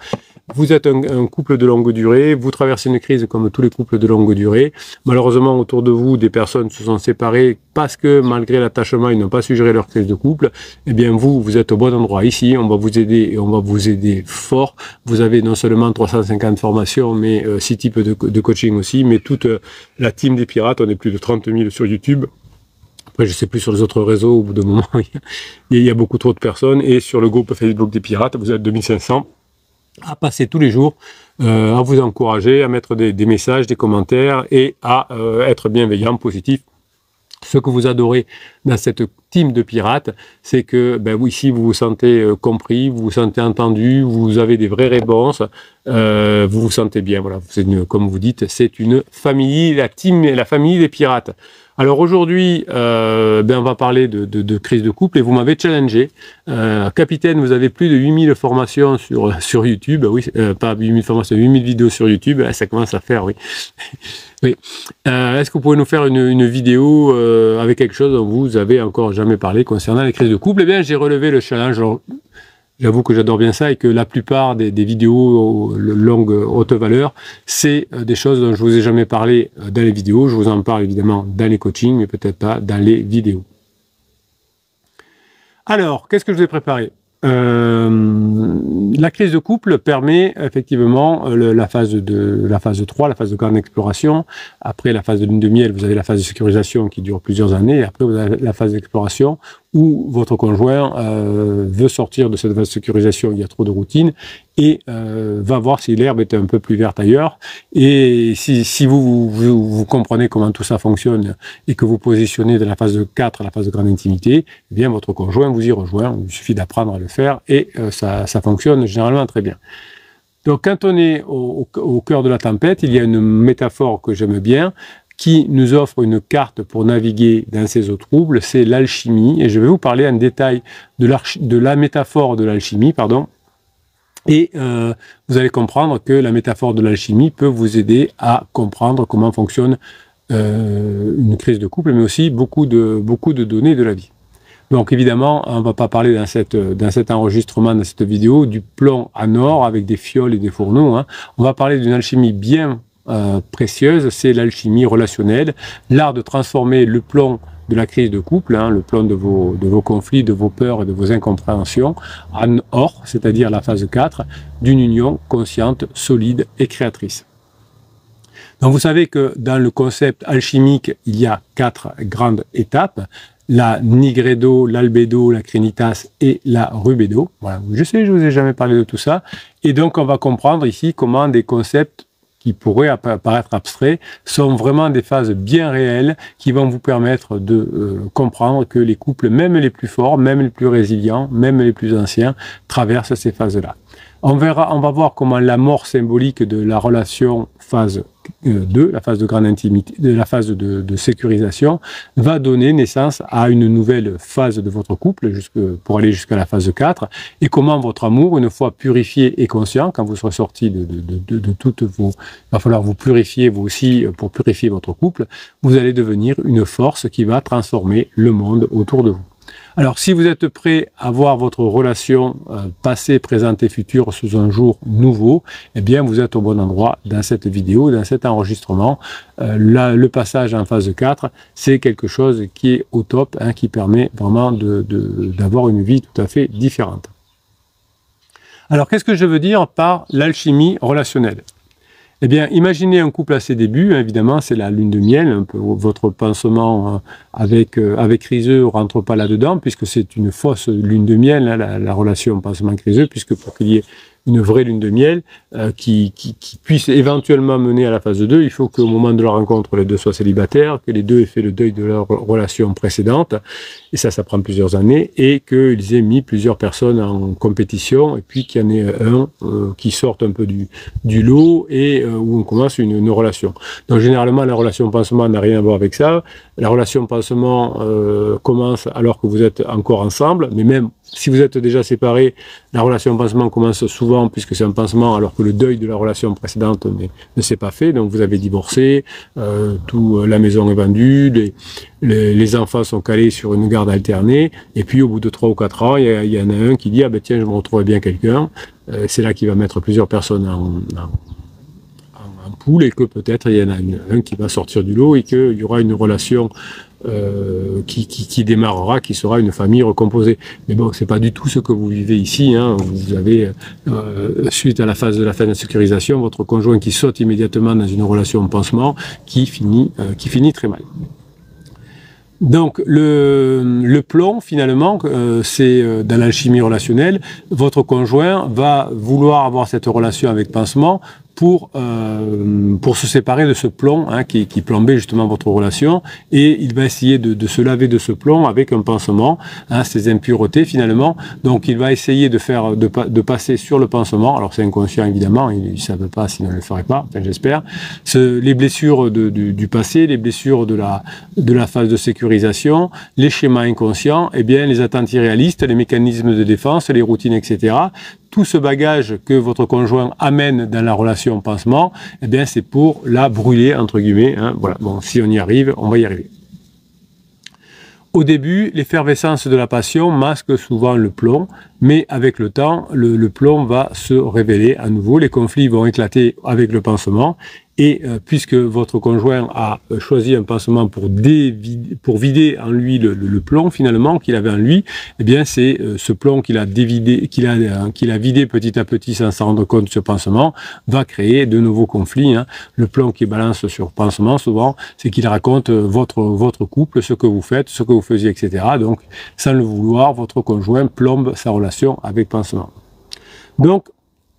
Vous êtes un couple de longue durée, vous traversez une crise comme tous les couples de longue durée. Malheureusement, autour de vous, des personnes se sont séparées parce que malgré l'attachement, ils n'ont pas su gérer leur crise de couple. Eh bien, vous êtes au bon endroit. Ici, on va vous aider et on va vous aider fort. Vous avez non seulement 350 formations, mais 6 types de coaching aussi, mais toute la team des pirates, on est plus de 30 000 sur YouTube. Après, je sais plus sur les autres réseaux, au bout d'un moment, il y a beaucoup trop de personnes. Et sur le groupe Facebook des pirates, vous êtes 2500. À passer tous les jours, à vous encourager, à mettre des messages, des commentaires et à être bienveillant, positif. Ce que vous adorez dans cette team de pirates, c'est que ici vous vous sentez compris, vous vous sentez entendu, vous avez des vraies réponses, vous vous sentez bien. Voilà, comme vous dites, c'est une famille, la team et la famille des pirates. Alors aujourd'hui, on va parler de crise de couple et vous m'avez challengé. Capitaine, vous avez plus de 8000 formations sur YouTube. Oui, pas 8000 formations, 8000 vidéos sur YouTube. Ça commence à faire, oui. Oui. Est-ce que vous pouvez nous faire une vidéo avec quelque chose dont vous avez encore jamais parlé concernant les crises de couple? Eh bien, j'ai relevé le challenge. Alors, j'avoue que j'adore bien ça et que la plupart des vidéos longues, haute valeur, c'est des choses dont je vous ai jamais parlé dans les vidéos. Je vous en parle évidemment dans les coachings, mais peut-être pas dans les vidéos. Alors, qu'est-ce que je vous ai préparé? La crise de couple permet effectivement la phase 3, la phase de grande exploration. Après la phase de lune de miel, vous avez la phase de sécurisation qui dure plusieurs années. Et après, vous avez la phase d'exploration où votre conjoint veut sortir de cette phase de sécurisation, il y a trop de routine, et va voir si l'herbe est un peu plus verte ailleurs. Et si vous comprenez comment tout ça fonctionne et que vous positionnez de la phase de 4 à la phase de grande intimité, eh bien votre conjoint vous y rejoint. Il suffit d'apprendre à le faire et ça fonctionne généralement très bien. Donc quand on est au cœur de la tempête, il y a une métaphore que j'aime bien, qui nous offre une carte pour naviguer dans ces eaux troubles, c'est l'alchimie. Et je vais vous parler en détail de la métaphore de l'alchimie, pardon. Et vous allez comprendre que la métaphore de l'alchimie peut vous aider à comprendre comment fonctionne une crise de couple, mais aussi beaucoup de données de la vie. Donc évidemment, on ne va pas parler dans cet enregistrement, dans cette vidéo, du plomb en or avec des fioles et des fourneaux. Hein. On va parler d'une alchimie bien précieuse, c'est l'alchimie relationnelle, l'art de transformer le plomb de la crise de couple, hein, le plomb de vos conflits, de vos peurs et de vos incompréhensions, en or, c'est-à-dire la phase 4, d'une union consciente, solide et créatrice. Donc vous savez que dans le concept alchimique, il y a 4 grandes étapes, la nigredo, l'albedo, la crinitas et la rubedo. Voilà, je sais, je ne vous ai jamais parlé de tout ça. Et donc on va comprendre ici comment des concepts qui pourraient paraître abstraits, sont vraiment des phases bien réelles qui vont vous permettre de comprendre que les couples, même les plus forts, même les plus résilients, même les plus anciens, traversent ces phases-là. On va voir comment la mort symbolique de la relation phase 2, la phase de grande intimité, de la phase de sécurisation, va donner naissance à une nouvelle phase de votre couple pour aller jusqu'à la phase 4, et comment votre amour, une fois purifié et conscient, quand vous serez sorti de toutes vos... Il va falloir vous purifier, vous aussi, pour purifier votre couple, vous allez devenir une force qui va transformer le monde autour de vous. Alors, si vous êtes prêt à voir votre relation passée, présente et future sous un jour nouveau, eh bien, vous êtes au bon endroit dans cette vidéo, dans cet enregistrement. Le passage en phase 4, c'est quelque chose qui est au top, hein, qui permet vraiment d'avoir une vie tout à fait différente. Alors, qu'est-ce que je veux dire par l'alchimie relationnelle ? Eh bien, imaginez un couple à ses débuts, hein, évidemment, c'est la lune de miel, un peu, votre pansement avec Criseux ne rentre pas là-dedans, puisque c'est une fausse lune de miel, hein, la relation pansement-Criseux, puisque pour qu'il y ait une vraie lune de miel qui puisse éventuellement mener à la phase 2, il faut qu'au moment de la rencontre, les deux soient célibataires, que les deux aient fait le deuil de leur relation précédente, et ça prend plusieurs années, et qu'ils aient mis plusieurs personnes en compétition, et puis qu'il y en ait un qui sorte un peu du lot, et où on commence une relation. Donc généralement, la relation pansement n'a rien à voir avec ça. La relation pansement commence alors que vous êtes encore ensemble, mais même si vous êtes déjà séparés, la relation pansement commence souvent, puisque c'est un pansement, alors que le deuil de la relation précédente ne s'est pas fait. Donc vous avez divorcé, la maison est vendue, les enfants sont calés sur une garde alternée, et puis au bout de 3 ou 4 ans, il y en a un qui dit « Ah ben tiens, je me retrouverai bien quelqu'un ». C'est là qu'il va mettre plusieurs personnes en poule, et que peut-être il y en a un qui va sortir du lot, et qu'il y aura une relation qui démarrera, qui sera une famille recomposée. Mais bon, c'est pas du tout ce que vous vivez ici, hein. Vous avez, suite à la phase de sécurisation, votre conjoint qui saute immédiatement dans une relation pansement qui finit très mal. Donc, le plomb, finalement, c'est dans l'alchimie relationnelle, votre conjoint va vouloir avoir cette relation avec pansement pour se séparer de ce plomb, hein, qui plombait justement votre relation, et il va essayer de se laver de ce plomb avec un pansement, hein, ces impuretés finalement. Donc il va essayer de passer sur le pansement. Alors c'est inconscient évidemment, il ne savait pas, sinon il ne le ferait pas, enfin, j'espère. Les blessures du passé, les blessures de la phase de sécurisation, les schémas inconscients, eh bien les attentes irréalistes, les mécanismes de défense, les routines, etc. Tout ce bagage que votre conjoint amène dans la relation pansement, eh bien c'est pour la brûler, entre guillemets, hein. Voilà. Bon, si on y arrive, on va y arriver. Au début, l'effervescence de la passion masque souvent le plomb, mais avec le temps, le plomb va se révéler à nouveau, les conflits vont éclater avec le pansement, et puisque votre conjoint a choisi un pansement pour vider en lui le plomb finalement qu'il avait en lui, eh bien c'est ce plomb qu'il a vidé petit à petit sans s'en rendre compte, ce pansement va créer de nouveaux conflits, hein. Le plomb qui balance sur pansement souvent, c'est qu'il raconte votre couple, ce que vous faites, ce que vous faisiez, etc. Donc sans le vouloir, votre conjoint plombe sa relation avec pansement. Donc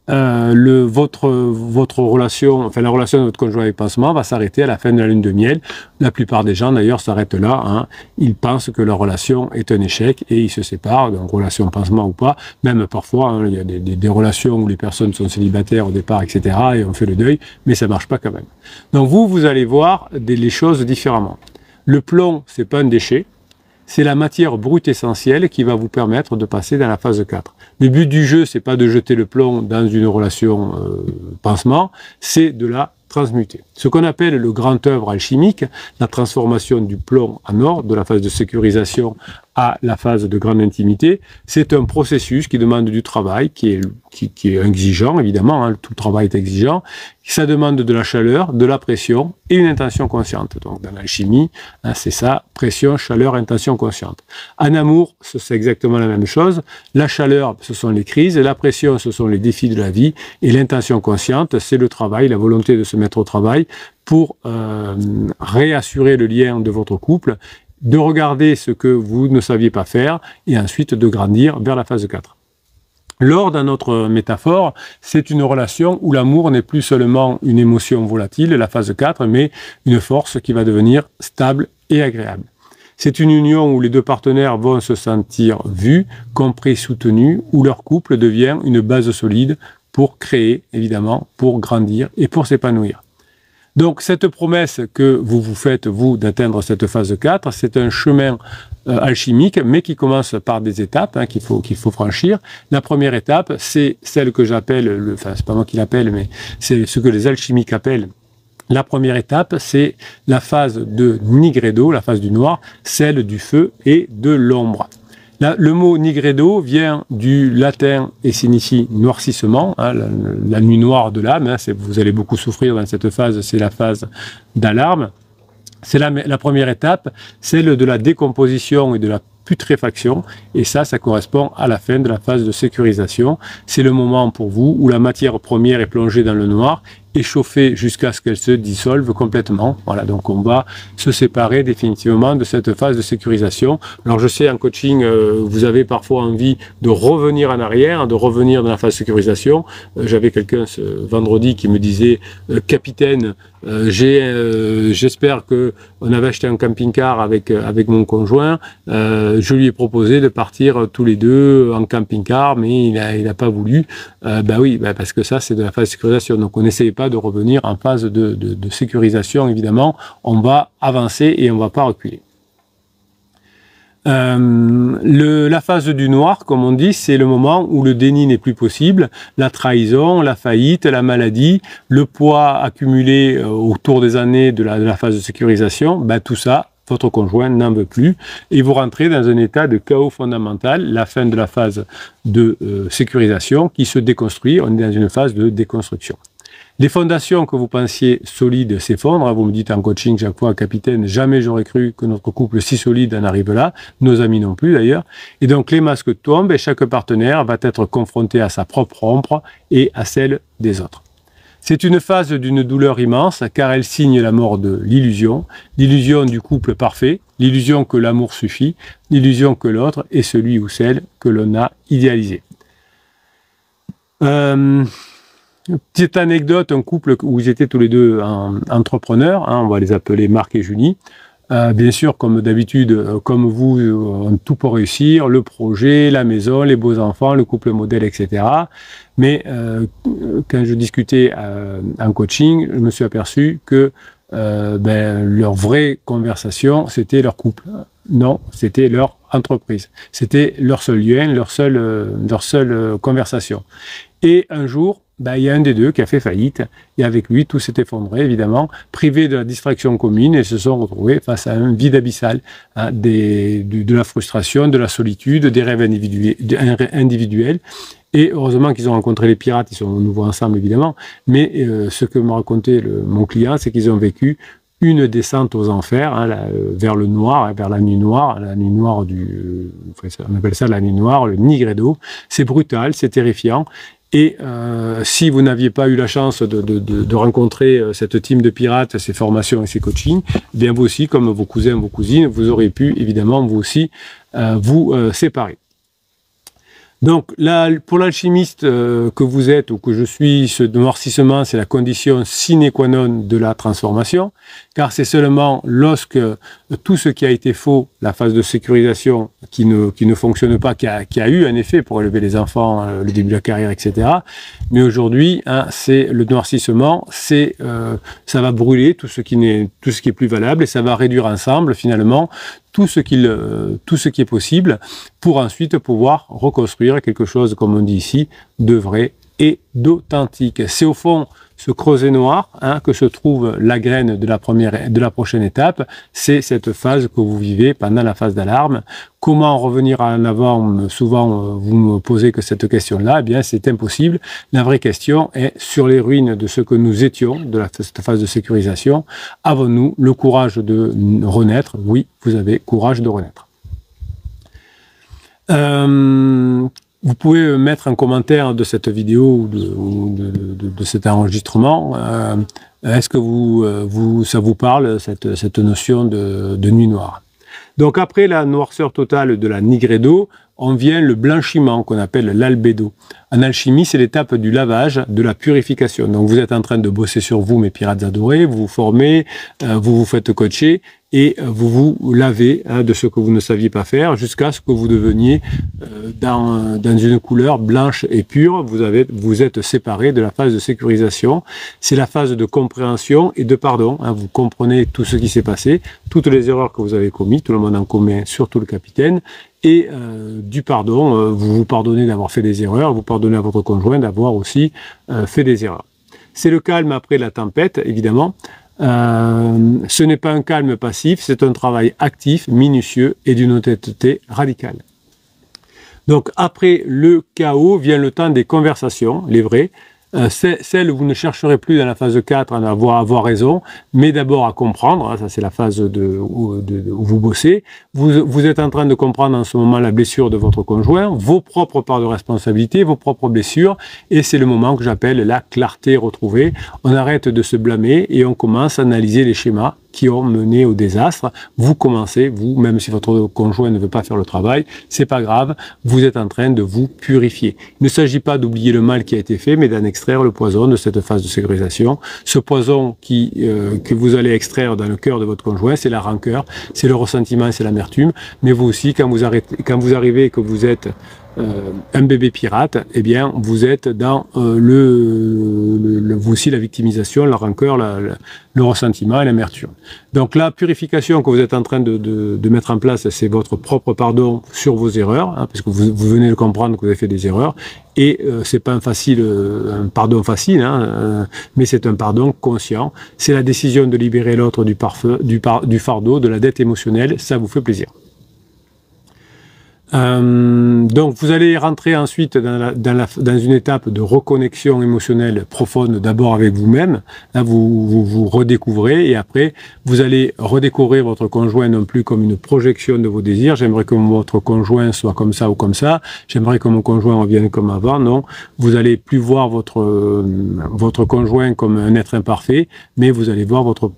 votre relation, enfin la relation de votre conjoint avec pansement va s'arrêter à la fin de la lune de miel. La plupart des gens d'ailleurs s'arrêtent là, hein. Ils pensent que leur relation est un échec et ils se séparent, donc relation pansement ou pas. Même parfois, hein, il y a des relations où les personnes sont célibataires au départ, etc. et on fait le deuil, mais ça marche pas quand même. Donc vous allez voir les choses différemment. Le plomb, c'est pas un déchet. C'est la matière brute essentielle qui va vous permettre de passer dans la phase 4. Le but du jeu, c'est pas de jeter le plomb dans une relation pansement, c'est de la transmuter. Ce qu'on appelle le grand œuvre alchimique, la transformation du plomb en or, de la phase de sécurisation à la phase de grande intimité, c'est un processus qui demande du travail, qui est exigeant, évidemment, hein, tout travail est exigeant. Ça demande de la chaleur, de la pression et une intention consciente. Donc dans l'alchimie, hein, c'est ça, pression, chaleur, intention consciente. En amour, c'est exactement la même chose. La chaleur, ce sont les crises, la pression, ce sont les défis de la vie, et l'intention consciente, c'est le travail, la volonté de se mettre au travail pour réassurer le lien de votre couple, de regarder ce que vous ne saviez pas faire, et ensuite de grandir vers la phase 4. L'or, dans notre métaphore, c'est une relation où l'amour n'est plus seulement une émotion volatile, la phase 4, mais une force qui va devenir stable et agréable. C'est une union où les deux partenaires vont se sentir vus, compris, soutenus, où leur couple devient une base solide pour créer, évidemment, pour grandir et pour s'épanouir. Donc cette promesse que vous vous faites, vous, d'atteindre cette phase 4, c'est un chemin alchimique, mais qui commence par des étapes hein, qu'il faut franchir. La première étape, c'est celle que j'appelle, enfin c'est pas moi qui l'appelle, mais c'est ce que les alchimiques appellent. La première étape, c'est la phase de Nigredo, la phase du noir, celle du feu et de l'ombre. Le mot Nigredo vient du latin et signifie noircissement, hein, la nuit noire de l'âme. Hein, vous allez beaucoup souffrir dans cette phase, c'est la phase d'alarme. C'est la première étape, celle de la décomposition et de la putréfaction, et ça correspond à la fin de la phase de sécurisation. C'est le moment pour vous où la matière première est plongée dans le noir, échauffée jusqu'à ce qu'elle se dissolve complètement. Voilà, donc on va se séparer définitivement de cette phase de sécurisation. Alors je sais, en coaching, vous avez parfois envie de revenir en arrière, de revenir dans la phase de sécurisation. J'avais quelqu'un ce vendredi qui me disait « Capitaine, j'espère que on avait acheté un camping-car avec mon conjoint. Je lui ai proposé de partir tous les deux en camping-car, mais il a pas voulu. Oui, parce que ça c'est de la phase de sécurisation. Donc on n'essaye pas de revenir en phase de sécurisation. Évidemment, on va avancer et on va pas reculer. La phase du noir, comme on dit, c'est le moment où le déni n'est plus possible, la trahison, la faillite, la maladie, le poids accumulé autour des années de la phase de sécurisation, tout ça, votre conjoint n'en veut plus, et vous rentrez dans un état de chaos fondamental, la fin de la phase de sécurisation qui se déconstruit, on est dans une phase de déconstruction. Les fondations que vous pensiez solides s'effondrent. Vous me dites en coaching chaque fois, capitaine, jamais j'aurais cru que notre couple si solide en arrive là. Nos amis non plus d'ailleurs. Et donc les masques tombent et chaque partenaire va être confronté à sa propre ombre et à celle des autres. C'est une phase d'une douleur immense car elle signe la mort de l'illusion du couple parfait, l'illusion que l'amour suffit, l'illusion que l'autre est celui ou celle que l'on a idéalisé. Petite anecdote, un couple où ils étaient tous les deux entrepreneurs, hein, on va les appeler Marc et Julie. Bien sûr, comme d'habitude, comme vous, ont tout pour réussir, le projet, la maison, les beaux enfants, le couple modèle, etc. Mais quand je discutais en coaching, je me suis aperçu que leur vraie conversation, c'était leur couple. Non, c'était leur entreprise. C'était leur seul lien, leur seule conversation. Et un jour, il y a un des deux qui a fait faillite, et avec lui, tout s'est effondré, évidemment, privés de la distraction commune, et se sont retrouvés face à un vide abyssal, hein, de la frustration, de la solitude, des rêves individuels. Et heureusement qu'ils ont rencontré les pirates, ils sont de nouveau ensemble, évidemment, mais ce que me racontait mon client, c'est qu'ils ont vécu une descente aux enfers, hein, vers le noir, vers la nuit noire on appelle ça la nuit noire, le Nigredo. C'est brutal, c'est terrifiant. Et si vous n'aviez pas eu la chance de rencontrer cette team de pirates, ces formations et ces coachings, bien vous aussi, comme vos cousins, vos cousines, vous aurez pu évidemment vous aussi vous séparer. Donc là, pour l'alchimiste que vous êtes ou que je suis, ce noircissement, c'est la condition sine qua non de la transformation, car c'est seulement lorsque tout ce qui a été faux, la phase de sécurisation qui ne fonctionne pas, qui a eu un effet pour élever les enfants, le début de la carrière, etc. Mais aujourd'hui, hein, c'est le noircissement, ça va brûler tout ce qui est plus valable et ça va réduire ensemble finalement tout ce qui est possible pour ensuite pouvoir reconstruire quelque chose, comme on dit ici, de vrai et d'authentique. C'est au fond ce creuset noir que se trouve la graine de la prochaine étape. C'est cette phase que vous vivez pendant la phase d'alarme. Comment revenir en avant? Souvent, vous me posez que cette question-là. Eh bien, c'est impossible. La vraie question est sur les ruines de ce que nous étions, cette phase de sécurisation. Avons-nous le courage de renaître? Oui, vous avez courage de renaître. Vous pouvez mettre un commentaire de cette vidéo ou de cet enregistrement. Est-ce que ça vous parle, cette notion de nuit noire? Donc après la noirceur totale de la nigredo, on vient le blanchiment qu'on appelle l'albédo. En alchimie, c'est l'étape du lavage, de la purification. Donc vous êtes en train de bosser sur vous, mes pirates adorés, vous vous formez, vous vous faites coacher et vous vous lavez de ce que vous ne saviez pas faire jusqu'à ce que vous deveniez dans une couleur blanche et pure. Vous êtes séparés de la phase de sécurisation. C'est la phase de compréhension et de pardon. Vous comprenez tout ce qui s'est passé, toutes les erreurs que vous avez commises, tout le monde en commet, surtout le capitaine. Et du pardon, vous vous pardonnez d'avoir fait des erreurs, vous pardonnez à votre conjoint d'avoir aussi fait des erreurs. C'est le calme après la tempête, évidemment. Ce n'est pas un calme passif, c'est un travail actif, minutieux et d'une honnêteté radicale. Donc après le chaos vient le temps des conversations, les vraies, celles où vous ne chercherez plus dans la phase 4 à avoir raison, mais d'abord à comprendre, ça c'est la phase où vous bossez, vous êtes en train de comprendre en ce moment la blessure de votre conjoint, vos propres parts de responsabilité, vos propres blessures, et c'est le moment que j'appelle la clarté retrouvée. On arrête de se blâmer et on commence à analyser les schémas qui ont mené au désastre. Vous commencez, vous, même si votre conjoint ne veut pas faire le travail, c'est pas grave, vous êtes en train de vous purifier. Il ne s'agit pas d'oublier le mal qui a été fait, mais d'en extraire le poison de cette phase de sécurisation. Ce poison que vous allez extraire dans le cœur de votre conjoint, c'est la rancœur, c'est le ressentiment, c'est l'amertume, mais vous aussi, quand vous arrivez et que vous êtes un bébé pirate, eh bien, vous êtes dans vous aussi la victimisation, la rancœur, le ressentiment et l'amertume. Donc la purification que vous êtes en train de mettre en place, c'est votre propre pardon sur vos erreurs, parce que vous venez de comprendre que vous avez fait des erreurs, et c'est pas un pardon facile, mais c'est un pardon conscient. C'est la décision de libérer l'autre du fardeau, de la dette émotionnelle, ça vous fait plaisir. Donc vous allez rentrer ensuite dans une étape de reconnexion émotionnelle profonde, d'abord avec vous-même. Là vous redécouvrez et après vous allez redécouvrir votre conjoint non plus comme une projection de vos désirs. J'aimerais que votre conjoint soit comme ça ou comme ça. J'aimerais que mon conjoint revienne comme avant. Non, vous allez plus voir votre conjoint comme un être imparfait, mais vous allez voir votre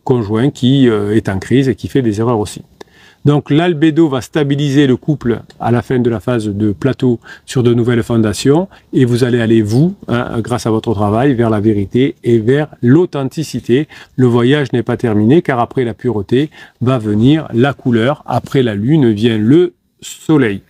conjoint qui est en crise et qui fait des erreurs aussi. Donc l'albédo va stabiliser le couple à la fin de la phase de plateau sur de nouvelles fondations et vous allez aller, grâce à votre travail, vers la vérité et vers l'authenticité. Le voyage n'est pas terminé car après la pureté va venir la couleur. Après la lune vient le soleil.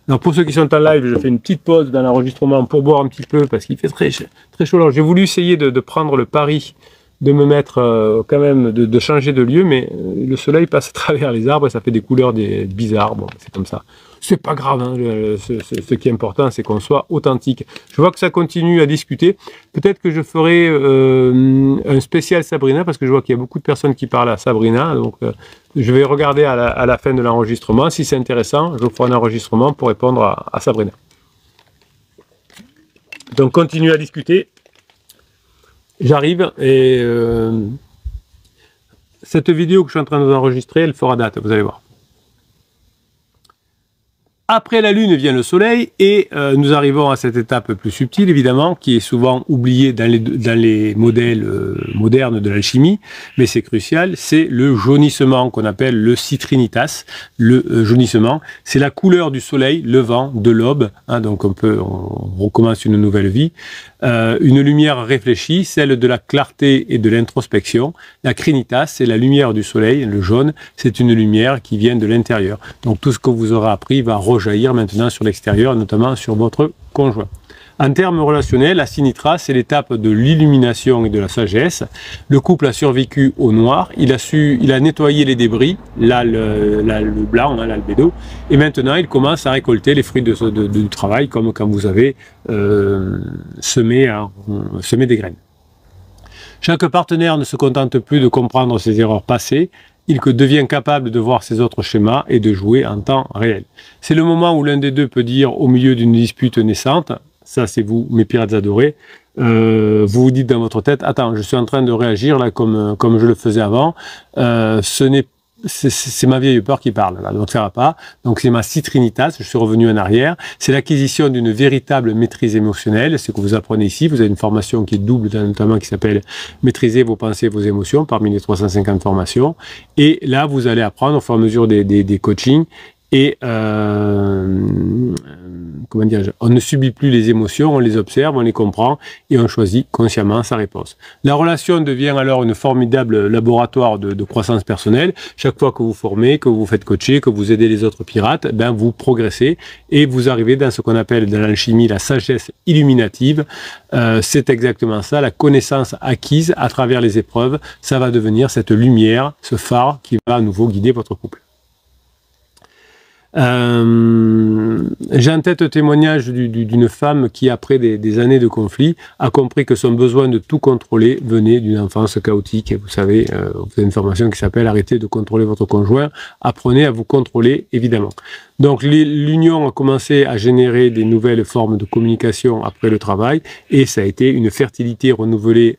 Alors pour ceux qui sont en live, je fais une petite pause dans l'enregistrement pour boire un petit peu parce qu'il fait très chaud. Alors j'ai voulu essayer de prendre le pari de me mettre quand même, de changer de lieu, mais le soleil passe à travers les arbres et ça fait des couleurs bizarres, bon, c'est comme ça. C'est pas grave, ce qui est important, c'est qu'on soit authentique. Je vois que ça continue à discuter. Peut-être que je ferai un spécial Sabrina, parce que je vois qu'il y a beaucoup de personnes qui parlent à Sabrina, donc je vais regarder à la fin de l'enregistrement. Si c'est intéressant, je ferai un enregistrement pour répondre à Sabrina. Donc, continue à discuter. J'arrive et cette vidéo que je suis en train d'enregistrer, elle fera date, vous allez voir. Après la Lune vient le Soleil et nous arrivons à cette étape plus subtile, évidemment, qui est souvent oubliée dans les modèles modernes de l'alchimie, mais c'est crucial, c'est le jaunissement qu'on appelle le citrinitas. Le jaunissement, c'est la couleur du Soleil levant de l'aube, hein, donc on recommence une nouvelle vie. Une lumière réfléchie, celle de la clarté et de l'introspection. La crinitas, c'est la lumière du Soleil, le jaune, c'est une lumière qui vient de l'intérieur. Donc tout ce que vous aurez appris va rejaillir maintenant sur l'extérieur, notamment sur votre conjoint. En termes relationnels, la sinitra, c'est l'étape de l'illumination et de la sagesse. Le couple a survécu au noir, il a nettoyé les débris, là le blanc, hein, l'albédo, et maintenant il commence à récolter les fruits du travail, comme quand vous avez semé des graines. Chaque partenaire ne se contente plus de comprendre ses erreurs passées, il devient capable de voir ses autres schémas et de jouer en temps réel. C'est le moment où l'un des deux peut dire, au milieu d'une dispute naissante, ça c'est vous, mes pirates adorés, vous vous dites dans votre tête, attends, je suis en train de réagir là comme je le faisais avant, c'est ma vieille peur qui parle, là, donc ça va pas. Donc c'est ma citrinitas, je suis revenu en arrière. C'est l'acquisition d'une véritable maîtrise émotionnelle, c'est ce que vous apprenez ici. Vous avez une formation qui est double, notamment qui s'appelle Maîtriser vos pensées et vos émotions, parmi les 350 formations. Et là, vous allez apprendre au fur et à mesure des coachings. Et comment dire, on ne subit plus les émotions, on les observe, on les comprend et on choisit consciemment sa réponse. La relation devient alors une formidable laboratoire de croissance personnelle. Chaque fois que vous formez, que vous faites coacher, que vous aidez les autres pirates, ben vous progressez et vous arrivez dans ce qu'on appelle dans l'alchimie la sagesse illuminative. C'est exactement ça, la connaissance acquise à travers les épreuves, ça va devenir cette lumière, ce phare qui va à nouveau guider votre couple. J'ai en tête le témoignage d'une femme qui, après des années de conflit, a compris que son besoin de tout contrôler venait d'une enfance chaotique. Et vous savez, vous avez une formation qui s'appelle « Arrêtez de contrôler votre conjoint, apprenez à vous contrôler, évidemment ». Donc l'union a commencé à générer des nouvelles formes de communication après le travail et ça a été une fertilité renouvelée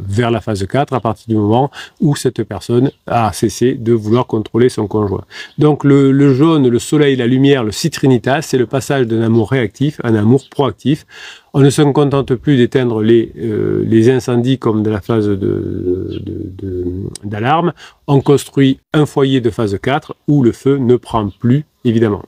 vers la phase 4 à partir du moment où cette personne a cessé de vouloir contrôler son conjoint. Donc le jaune, le soleil, la lumière, le citrinitas, c'est le passage d'un amour réactif à un amour proactif. On ne se contente plus d'éteindre les incendies comme de la phase d'alarme. On construit un foyer de phase 4 où le feu ne prend plus, évidemment.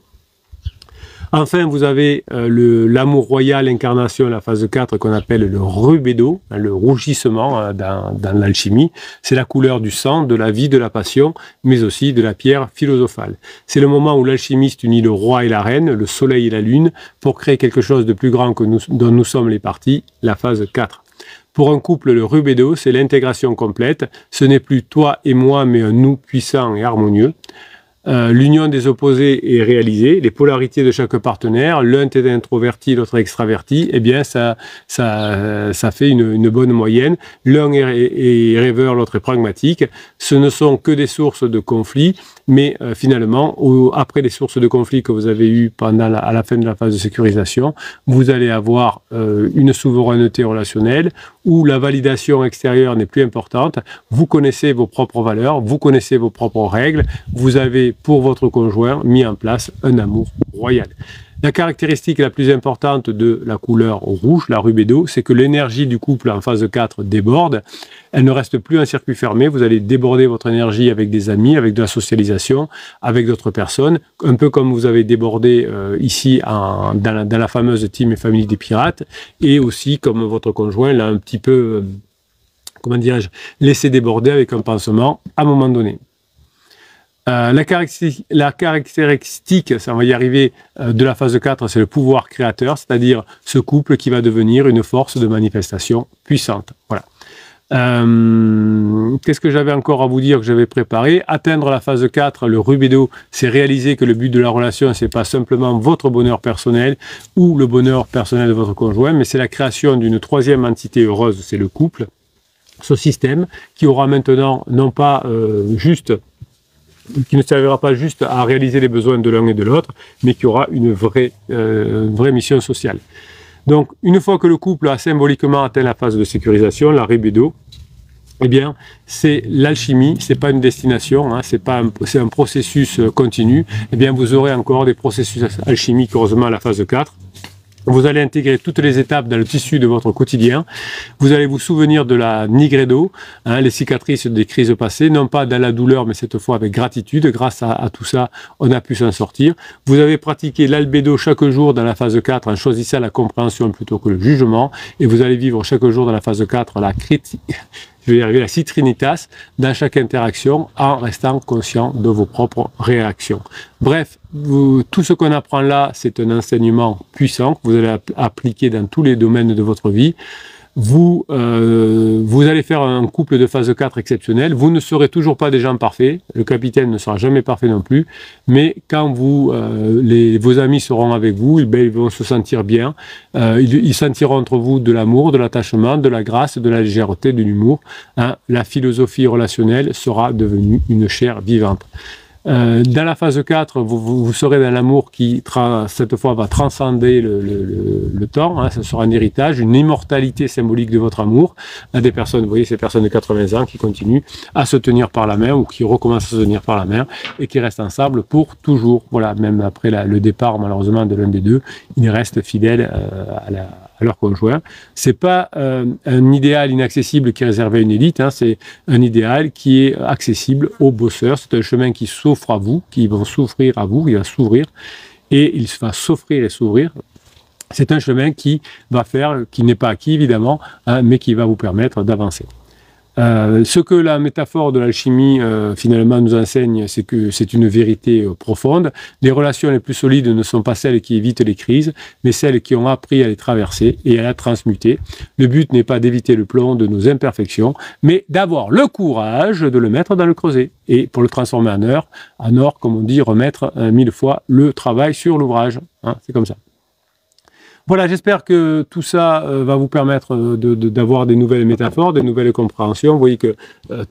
Enfin, vous avez l'amour royal, l'incarnation, la phase 4 qu'on appelle le rubédo, le rougissement dans l'alchimie. C'est la couleur du sang, de la vie, de la passion, mais aussi de la pierre philosophale. C'est le moment où l'alchimiste unit le roi et la reine, le soleil et la lune, pour créer quelque chose de plus grand que dont nous sommes les parties, la phase 4. Pour un couple, le rubédo, c'est l'intégration complète. Ce n'est plus toi et moi, mais un nous puissant et harmonieux. L'union des opposés est réalisée, les polarités de chaque partenaire, l'un est introverti, l'autre extraverti, eh bien ça fait une bonne moyenne. L'un est rêveur, l'autre est pragmatique. Ce ne sont que des sources de conflits, mais finalement, après les sources de conflits que vous avez eues à la fin de la phase de sécurisation, vous allez avoir une souveraineté relationnelle où la validation extérieure n'est plus importante. Vous connaissez vos propres valeurs, vous connaissez vos propres règles, vous avez pour votre conjoint mis en place un amour royal. La caractéristique la plus importante de la couleur rouge, la rubédo, c'est que l'énergie du couple en phase 4 déborde. Elle ne reste plus un circuit fermé. Vous allez déborder votre énergie avec des amis, avec de la socialisation, avec d'autres personnes. Un peu comme vous avez débordé ici dans la fameuse team et famille des pirates. Et aussi comme votre conjoint l'a un petit peu, comment dirais-je, laissé déborder avec un pansement à un moment donné. La caractéristique, ça on va y arriver, de la phase 4, c'est le pouvoir créateur, c'est-à-dire ce couple qui va devenir une force de manifestation puissante. Voilà. Qu'est-ce que j'avais encore à vous dire que j'avais préparé? Atteindre la phase 4, le rubédo, c'est réaliser que le but de la relation, c'est pas simplement votre bonheur personnel ou le bonheur personnel de votre conjoint, mais c'est la création d'une troisième entité heureuse, c'est le couple. Ce système qui aura maintenant non pas qui ne servira pas juste à réaliser les besoins de l'un et de l'autre, mais qui aura une vraie mission sociale. Donc, une fois que le couple a symboliquement atteint la phase de sécurisation, la rubédo, eh bien, c'est l'alchimie, c'est pas une destination, hein, c'est un processus continu. Eh bien, vous aurez encore des processus alchimiques, heureusement, à la phase 4. Vous allez intégrer toutes les étapes dans le tissu de votre quotidien. Vous allez vous souvenir de la Nigredo, hein, les cicatrices des crises passées, non pas dans la douleur, mais cette fois avec gratitude. Grâce à tout ça, on a pu s'en sortir. Vous avez pratiqué l'albédo chaque jour dans la phase 4 en choisissant la compréhension plutôt que le jugement. Et vous allez vivre chaque jour dans la phase 4 la citrinitas dans chaque interaction en restant conscient de vos propres réactions. Bref, tout ce qu'on apprend là, c'est un enseignement puissant que vous allez appliquer dans tous les domaines de votre vie. Vous allez faire un couple de phase 4 exceptionnel. Vous ne serez toujours pas des gens parfaits. Le capitaine ne sera jamais parfait non plus. Mais quand vos amis seront avec vous, ils vont se sentir bien. Ils sentiront entre vous de l'amour, de l'attachement, de la grâce, de la légèreté, de l'humour. Hein, la philosophie relationnelle sera devenue une chair vivante. Dans la phase 4, vous serez dans l'amour qui, cette fois, va transcender le temps. Hein, ce sera un héritage, une immortalité symbolique de votre amour. À des personnes, vous voyez, ces personnes de 80 ans qui continuent à se tenir par la main ou qui recommencent à se tenir par la main et qui restent ensemble pour toujours. Voilà, même après le départ, malheureusement, de l'un des deux, ils restent fidèles à leur conjoint. C'est pas un idéal inaccessible qui est réservé à une élite, hein, c'est un idéal qui est accessible aux bosseurs. C'est un chemin qui s'offre à vous, qui va s'offrir à vous, il va s'ouvrir, et il va s'offrir et s'ouvrir. C'est un chemin qui n'est pas acquis évidemment, hein, mais qui va vous permettre d'avancer. Ce que la métaphore de l'alchimie finalement nous enseigne, c'est que c'est une vérité profonde. Les relations les plus solides ne sont pas celles qui évitent les crises, mais celles qui ont appris à les traverser et à la transmuter. Le but n'est pas d'éviter le plomb de nos imperfections, mais d'avoir le courage de le mettre dans le creuset. Et pour le transformer en or, comme on dit, remettre 1000 fois le travail sur l'ouvrage. Hein, c'est comme ça. Voilà, j'espère que tout ça va vous permettre d'avoir des nouvelles métaphores, des nouvelles compréhensions. Vous voyez que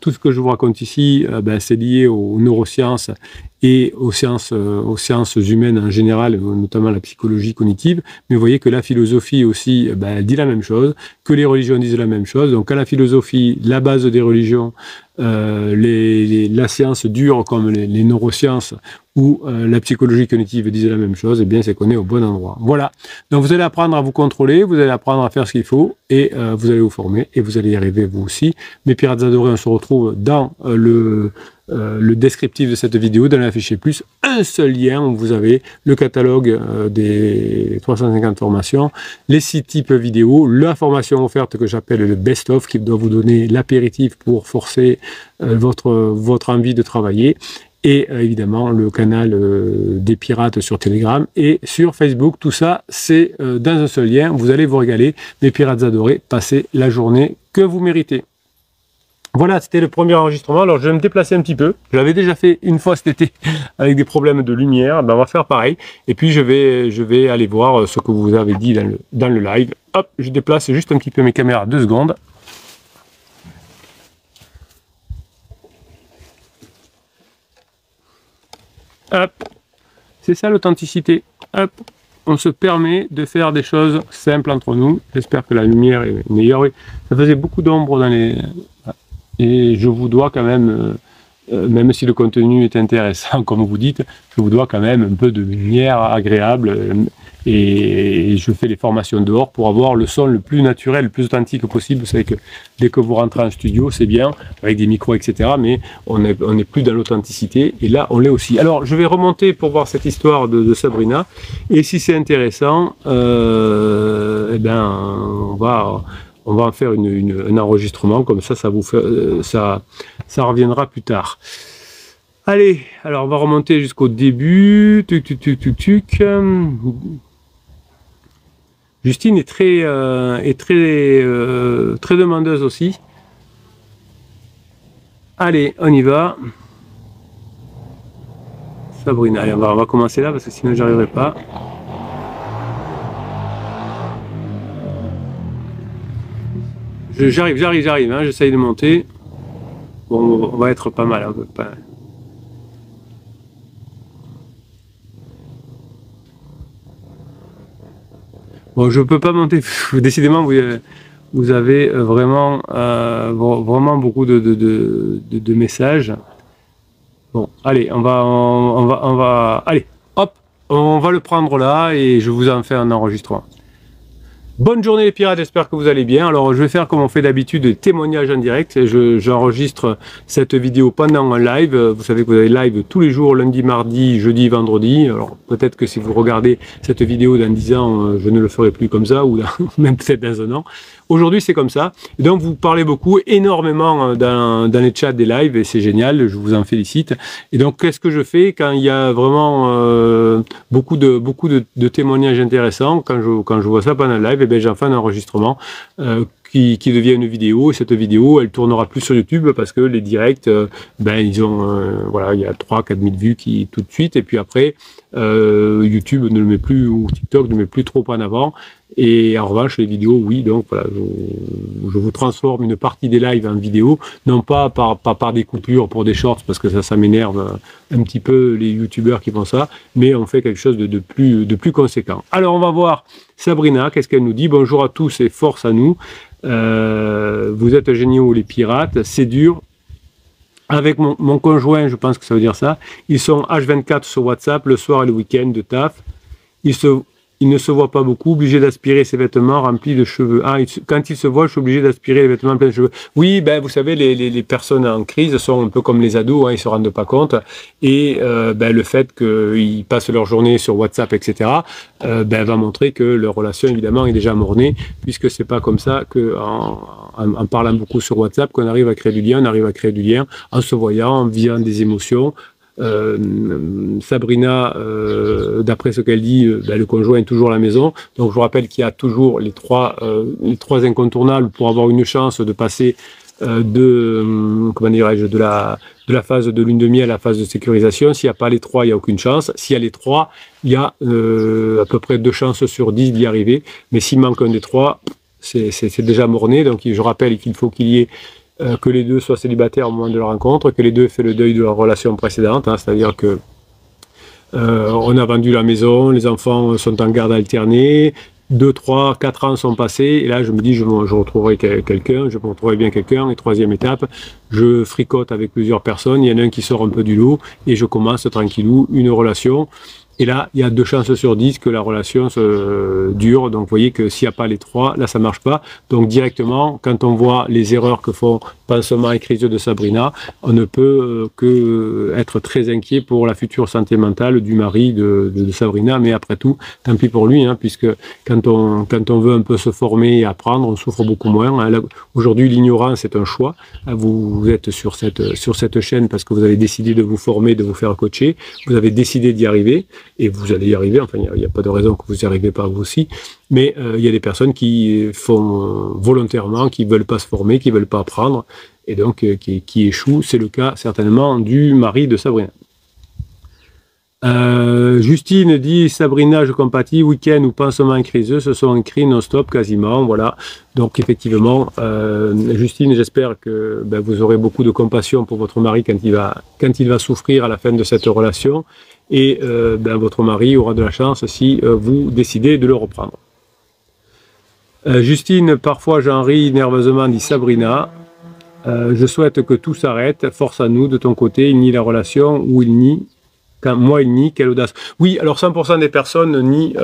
tout ce que je vous raconte ici, c'est lié aux neurosciences et aux sciences humaines en général, notamment la psychologie cognitive. Mais vous voyez que la philosophie aussi, elle dit la même chose, que les religions disent la même chose. Donc à la philosophie, la base des religions, la science dure comme les neurosciences ou la psychologie cognitive disent la même chose, et bien c'est qu'on est au bon endroit. Voilà. Donc vous allez apprendre à vous contrôler, vous allez apprendre à faire ce qu'il faut, et vous allez vous former, et vous allez y arriver vous aussi. Mes pirates adorés, on se retrouve dans le descriptif de cette vidéo, dans l'affiché plus, un seul lien où vous avez le catalogue des 350 formations, les 6 types vidéo, la formation offerte que j'appelle le best-of, qui doit vous donner l'apéritif pour forcer votre envie de travailler, et évidemment le canal des pirates sur Telegram et sur Facebook. Tout ça, c'est dans un seul lien. Vous allez vous régaler. Mes pirates adorés, passez la journée que vous méritez. Voilà, c'était le premier enregistrement. Alors, je vais me déplacer un petit peu. Je l'avais déjà fait une fois cet été avec des problèmes de lumière. On va faire pareil. Et puis, je vais aller voir ce que vous avez dit dans le live. Hop, je déplace juste un petit peu mes caméras 2 secondes. Hop, c'est ça l'authenticité. Hop, on se permet de faire des choses simples entre nous. J'espère que la lumière est meilleure. Oui, ça faisait beaucoup d'ombre dans les... Et je vous dois quand même si le contenu est intéressant, comme vous dites, je vous dois quand même un peu de lumière agréable. Et je fais les formations dehors pour avoir le son le plus naturel, le plus authentique possible. Vous savez que dès que vous rentrez en studio, c'est bien, avec des micros, etc. Mais on n'est plus dans l'authenticité. Et là, on l'est aussi. Alors, je vais remonter pour voir cette histoire de Sabrina. Et si c'est intéressant, on va en faire un enregistrement. Comme ça, ça reviendra plus tard. Allez, alors on va remonter jusqu'au début. Justine est très demandeuse aussi. Allez, on y va. Sabrina, allez, on va commencer là parce que sinon j'arriverai pas. J'arrive, hein, j'essaye de monter. Bon, on va être pas mal. Bon, je peux pas monter. Décidément, vous avez vraiment, vraiment beaucoup de messages. Bon, allez, allez, hop, on va le prendre là et je vous en fais un enregistrement. Bonne journée les pirates, j'espère que vous allez bien. Alors je vais faire comme on fait d'habitude des témoignages en direct. J'enregistre cette vidéo pendant un live. Vous savez que vous avez live tous les jours, lundi, mardi, jeudi, vendredi. Alors peut-être que si vous regardez cette vidéo dans 10 ans, je ne le ferai plus comme ça, ou même peut-être dans un an. Aujourd'hui c'est comme ça. Et donc vous parlez beaucoup, énormément dans les chats des lives et c'est génial, je vous en félicite. Et donc qu'est-ce que je fais quand il y a vraiment beaucoup de témoignages intéressants, quand je vois ça pendant le live, et j'en fais un enregistrement qui devient une vidéo, et cette vidéo elle tournera plus sur YouTube parce que les directs ils ont voilà, il y a 3-4 000 vues tout de suite, et puis après YouTube ne le met plus, ou TikTok ne le met plus trop en avant, et en revanche les vidéos oui. Donc voilà, je vous transforme une partie des lives en vidéo, non pas par des coupures pour des shorts, parce que ça m'énerve un petit peu les youtubeurs qui font ça, mais on fait quelque chose de plus conséquent. Alors on va voir Sabrina, qu'est-ce qu'elle nous dit? Bonjour à tous et force à nous. Vous êtes géniaux les pirates, c'est dur. Avec mon conjoint, je pense que ça veut dire ça, ils sont H24 sur WhatsApp, le soir et le week-end de taf. Il ne se voit pas beaucoup, obligé d'aspirer ses vêtements remplis de cheveux. Ah, quand il se voit, je suis obligé d'aspirer les vêtements pleins de cheveux. Oui, vous savez, les personnes en crise sont un peu comme les ados, hein, ils se rendent pas compte. Et le fait qu'ils passent leur journée sur WhatsApp, etc., va montrer que leur relation, évidemment, est déjà mornée, puisque c'est pas comme ça que en parlant beaucoup sur WhatsApp qu'on arrive à créer du lien. On arrive à créer du lien en se voyant, en vivant des émotions. Sabrina, d'après ce qu'elle dit, le conjoint est toujours à la maison. Donc je vous rappelle qu'il y a toujours les trois incontournables pour avoir une chance de passer comment dirais-je, de la phase de lune de miel à la phase de sécurisation. S'il n'y a pas les trois, il n'y a aucune chance. S'il y a les trois, il y a à peu près 2 chances sur 10 d'y arriver. Mais s'il manque un des trois, c'est déjà morné. Donc je rappelle qu'il faut qu'il y ait que les deux soient célibataires au moment de leur rencontre, que les deux fassent le deuil de leur relation précédente, hein, c'est-à-dire que on a vendu la maison, les enfants sont en garde alternée, 2, 3, 4 ans sont passés, et là je me dis je retrouverai quelqu'un, je retrouverai bien quelqu'un, et troisième étape, je fricote avec plusieurs personnes, il y en a un qui sort un peu du lot, et je commence tranquillou une relation. Et là, il y a 2 chances sur 10 que la relation se dure. Donc, vous voyez que s'il n'y a pas les 3, là, ça marche pas. Donc, directement, quand on voit les erreurs que font Pansement et Crise de Sabrina, on ne peut que être très inquiet pour la future santé mentale du mari de Sabrina. Mais après tout, tant pis pour lui, hein, puisque quand on veut un peu se former et apprendre, on souffre beaucoup moins. Hein. Aujourd'hui, l'ignorance est un choix. Vous êtes sur cette chaîne parce que vous avez décidé de vous former, de vous faire coacher. Vous avez décidé d'y arriver. Et vous allez y arriver, enfin il n'y a pas de raison que vous n'y arrivez pas vous aussi, mais il y a des personnes qui font volontairement, qui ne veulent pas se former, qui ne veulent pas apprendre, et donc qui échouent. C'est le cas certainement du mari de Sabrina. Justine dit Sabrina, je compatis, week-end ou pansement criseux, ce sont un cri non-stop quasiment, voilà. Donc effectivement, Justine, j'espère que vous aurez beaucoup de compassion pour votre mari quand il va souffrir à la fin de cette relation, et votre mari aura de la chance si vous décidez de le reprendre. Justine, parfois j'en ris nerveusement, dit Sabrina. Je souhaite que tout s'arrête, force à nous de ton côté, il nie la relation ou il nie. Quand moi il nie, quelle audace. Oui, alors 100% des personnes nient,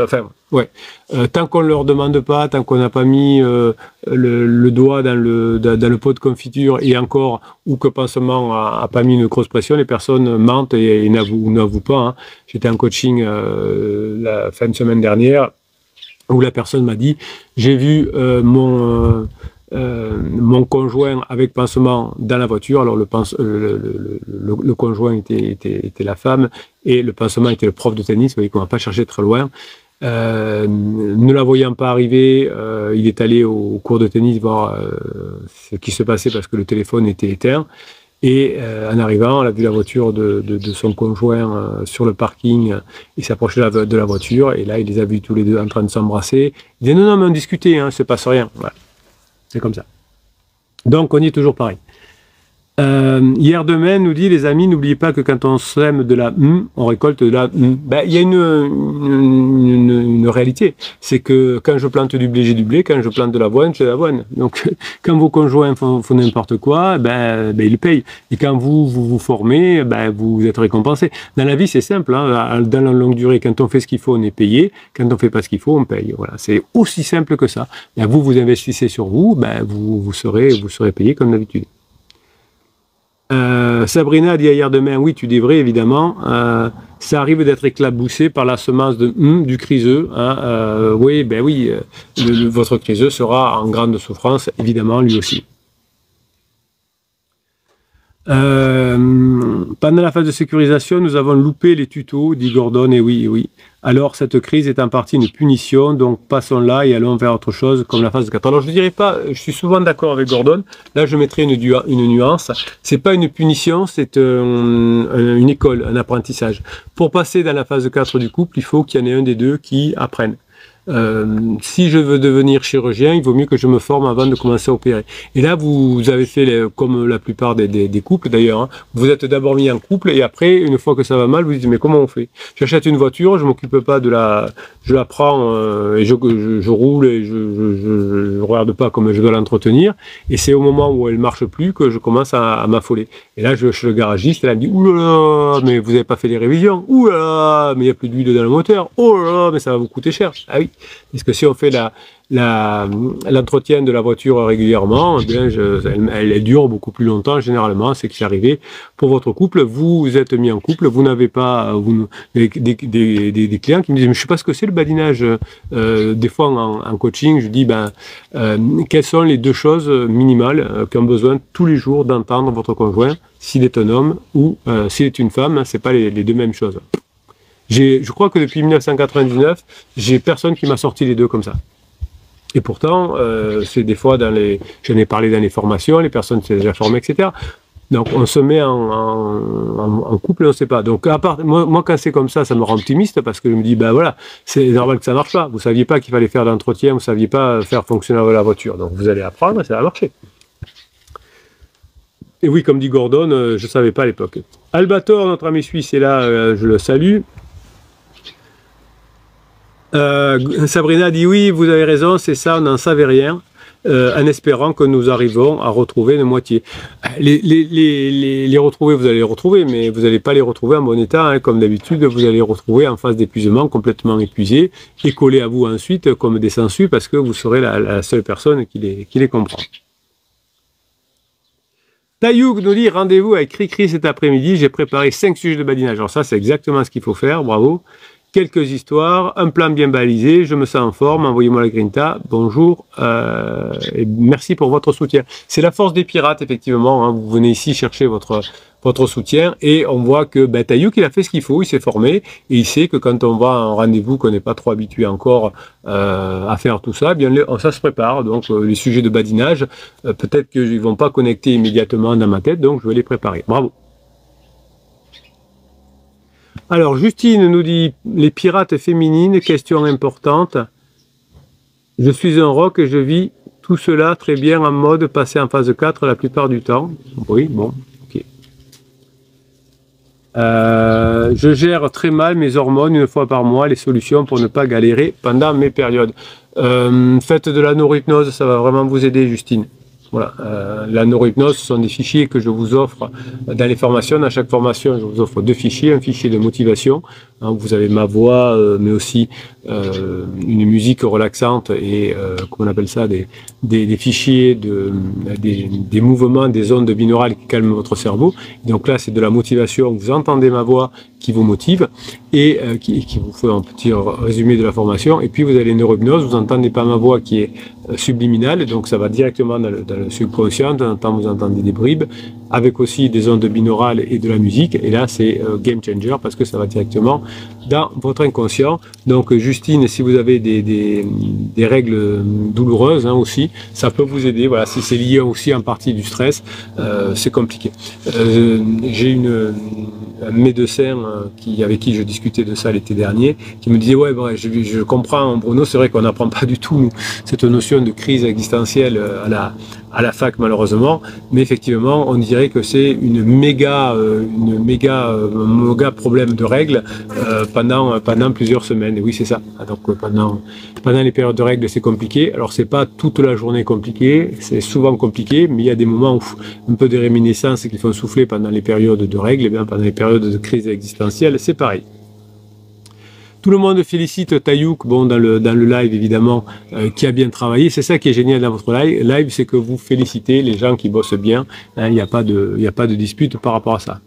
tant qu'on ne leur demande pas, tant qu'on n'a pas mis le doigt dans le pot de confiture, et encore, ou que Pansement a pas mis une grosse pression, les personnes mentent et n'avouent pas. Hein. J'étais en coaching la fin de semaine dernière, où la personne m'a dit, j'ai vu mon conjoint avec Pansement dans la voiture. Alors le conjoint était la femme et le Pansement était le prof de tennis. Vous voyez qu'on n'a pas cherché très loin. Ne la voyant pas arriver, il est allé au cours de tennis voir ce qui se passait parce que le téléphone était éteint. Et en arrivant, elle a vu la voiture de son conjoint sur le parking. Il s'approchait de la voiture et là, il les a vus tous les deux en train de s'embrasser. Il dit non, mais on discutait, hein, il ne se passe rien. Voilà. C'est comme ça. Donc, on y est toujours pareil. Hier demain nous dit les amis, n'oubliez pas que quand on sème de la on récolte de la ben, il y a une réalité, c'est que quand je plante du blé, j'ai du blé, quand je plante de l'avoine, j'ai de l'avoine. Donc quand vos conjoints font n'importe quoi, ben ils payent. Et quand vous formez, ben vous êtes récompensé. Dans la vie, c'est simple, hein, dans la longue durée, quand on fait ce qu'il faut, on est payé. Quand on fait pas ce qu'il faut, on paye. Voilà, c'est aussi simple que ça. Et vous investissez sur vous, ben vous serez payé comme d'habitude. Sabrina a dit hier demain, oui, tu devrais évidemment. Ça arrive d'être éclaboussé par la semence du criseux. Hein, oui, ben oui, votre criseux sera en grande souffrance, évidemment, lui aussi. Pendant la phase de sécurisation, nous avons loupé les tutos, dit Gordon, et oui, oui. Alors, cette crise est en partie une punition, donc passons là et allons vers autre chose, comme la phase de 4. Alors, je ne dirais pas, je suis souvent d'accord avec Gordon, là, je mettrai une nuance. C'est pas une punition, c'est une école, un apprentissage. Pour passer dans la phase 4 du couple, il faut qu'il y en ait un des deux qui apprenne. Si je veux devenir chirurgien, il vaut mieux que je me forme avant de commencer à opérer. Et là, vous avez fait, comme la plupart des couples d'ailleurs, hein, vous êtes d'abord mis en couple et après, une fois que ça va mal, vous dites mais comment on fait? J'achète une voiture, je m'occupe pas je la prends et je roule et je regarde pas comme je dois l'entretenir. Et c'est au moment où elle marche plus que je commence à m'affoler. Et là, je suis le garagiste et là, il me dit oulala, mais vous avez pas fait les révisions. Oulala, mais il y a plus d'huile dans le moteur. Oh là là, mais ça va vous coûter cher. Ah oui. Parce que si on fait l'entretien de la voiture régulièrement, eh bien, elle dure beaucoup plus longtemps généralement. C'est que c'est arrivé pour votre couple. Vous êtes mis en couple, vous n'avez pas des clients qui me disent mais je sais pas ce que c'est le badinage. Des fois en coaching, je dis quelles sont les deux choses minimales qu'ont besoin tous les jours d'entendre votre conjoint s'il est un homme ou s'il est une femme. C'est pas les deux mêmes choses. Je crois que depuis 1999, j'ai personne qui m'a sorti les deux comme ça. Et pourtant, c'est des fois j'en ai parlé dans les formations, les personnes s'est déjà formées, etc. Donc on se met en couple et on ne sait pas. Donc à part moi quand c'est comme ça me rend optimiste parce que je me dis ben voilà, c'est normal que ça marche pas. Vous saviez pas qu'il fallait faire d'entretien, vous saviez pas faire fonctionner la voiture. Donc vous allez apprendre et ça va marcher. Et oui, comme dit Gordon, je savais pas à l'époque. Albator, notre ami suisse, est là, je le salue. Sabrina dit oui, vous avez raison, c'est ça, on n'en savait rien, en espérant que nous arrivons à retrouver une moitié. Les retrouver, vous allez les retrouver, mais vous n'allez pas les retrouver en bon état, hein, comme d'habitude, vous allez les retrouver en phase d'épuisement, complètement épuisés, et collés à vous ensuite comme des sangsues, parce que vous serez la seule personne qui les comprend. Tayouk nous dit rendez-vous avec Cricri cet après-midi, j'ai préparé 5 sujets de badinage. Alors ça, c'est exactement ce qu'il faut faire, bravo. Quelques histoires, un plan bien balisé, je me sens en forme, envoyez-moi la grinta, bonjour, et merci pour votre soutien. C'est la force des pirates, effectivement, hein, vous venez ici chercher votre soutien, et on voit que Tayouk, il a fait ce qu'il faut, il s'est formé, et il sait que quand on va à un rendez-vous qu'on n'est pas trop habitué encore à faire tout ça, eh bien ça se prépare, donc les sujets de badinage, peut-être qu'ils ne vont pas connecter immédiatement dans ma tête, donc je vais les préparer. Bravo. Alors, Justine nous dit « Les pirates féminines, question importante. Je suis un rock et je vis tout cela très bien en mode passé en phase 4 la plupart du temps. » Oui, bon, ok. Je gère très mal mes hormones une fois par mois, les solutions pour ne pas galérer pendant mes périodes. Faites de la neurohypnose, ça va vraiment vous aider, Justine. Voilà, la neurohypnose, ce sont des fichiers que je vous offre dans les formations. Dans chaque formation, je vous offre 2 fichiers. Un fichier de motivation, hein, vous avez ma voix, mais aussi une musique relaxante et, comment on appelle ça, des fichiers, des mouvements, des ondes binaurales qui calment votre cerveau. Donc là, c'est de la motivation. Vous entendez ma voix qui vous motive et qui vous fait un petit résumé de la formation. Et puis, vous avez une neurohypnose. Vous n'entendez pas ma voix qui est subliminale, donc ça va directement dans le subconscient. De temps en temps, vous entendez des bribes, avec aussi des ondes binaurales et de la musique. Et là, c'est game changer parce que ça va directement dans votre inconscient. Donc Justine, si vous avez des règles douloureuses aussi, ça peut vous aider. Voilà, si c'est lié aussi en partie du stress, c'est compliqué. J'ai un médecin avec qui je discutais de ça l'été dernier, qui me disait ouais, bon, je comprends Bruno, c'est vrai qu'on n'apprend pas du tout nous, cette notion de crise existentielle à la fac malheureusement, mais effectivement on dirait que c'est une méga problème de règles pendant plusieurs semaines. Et oui, c'est ça. Donc pendant les périodes de règles c'est compliqué. Alors c'est pas toute la journée compliquée, c'est souvent compliqué, mais il y a des moments où un peu de réminiscence qui font souffler pendant les périodes de règles, et bien pendant les périodes de crise existentielle c'est pareil. Tout le monde félicite Tayouk, bon, dans le live évidemment, qui a bien travaillé. C'est ça qui est génial dans votre live, c'est que vous félicitez les gens qui bossent bien. Il n'y a pas de dispute par rapport à ça.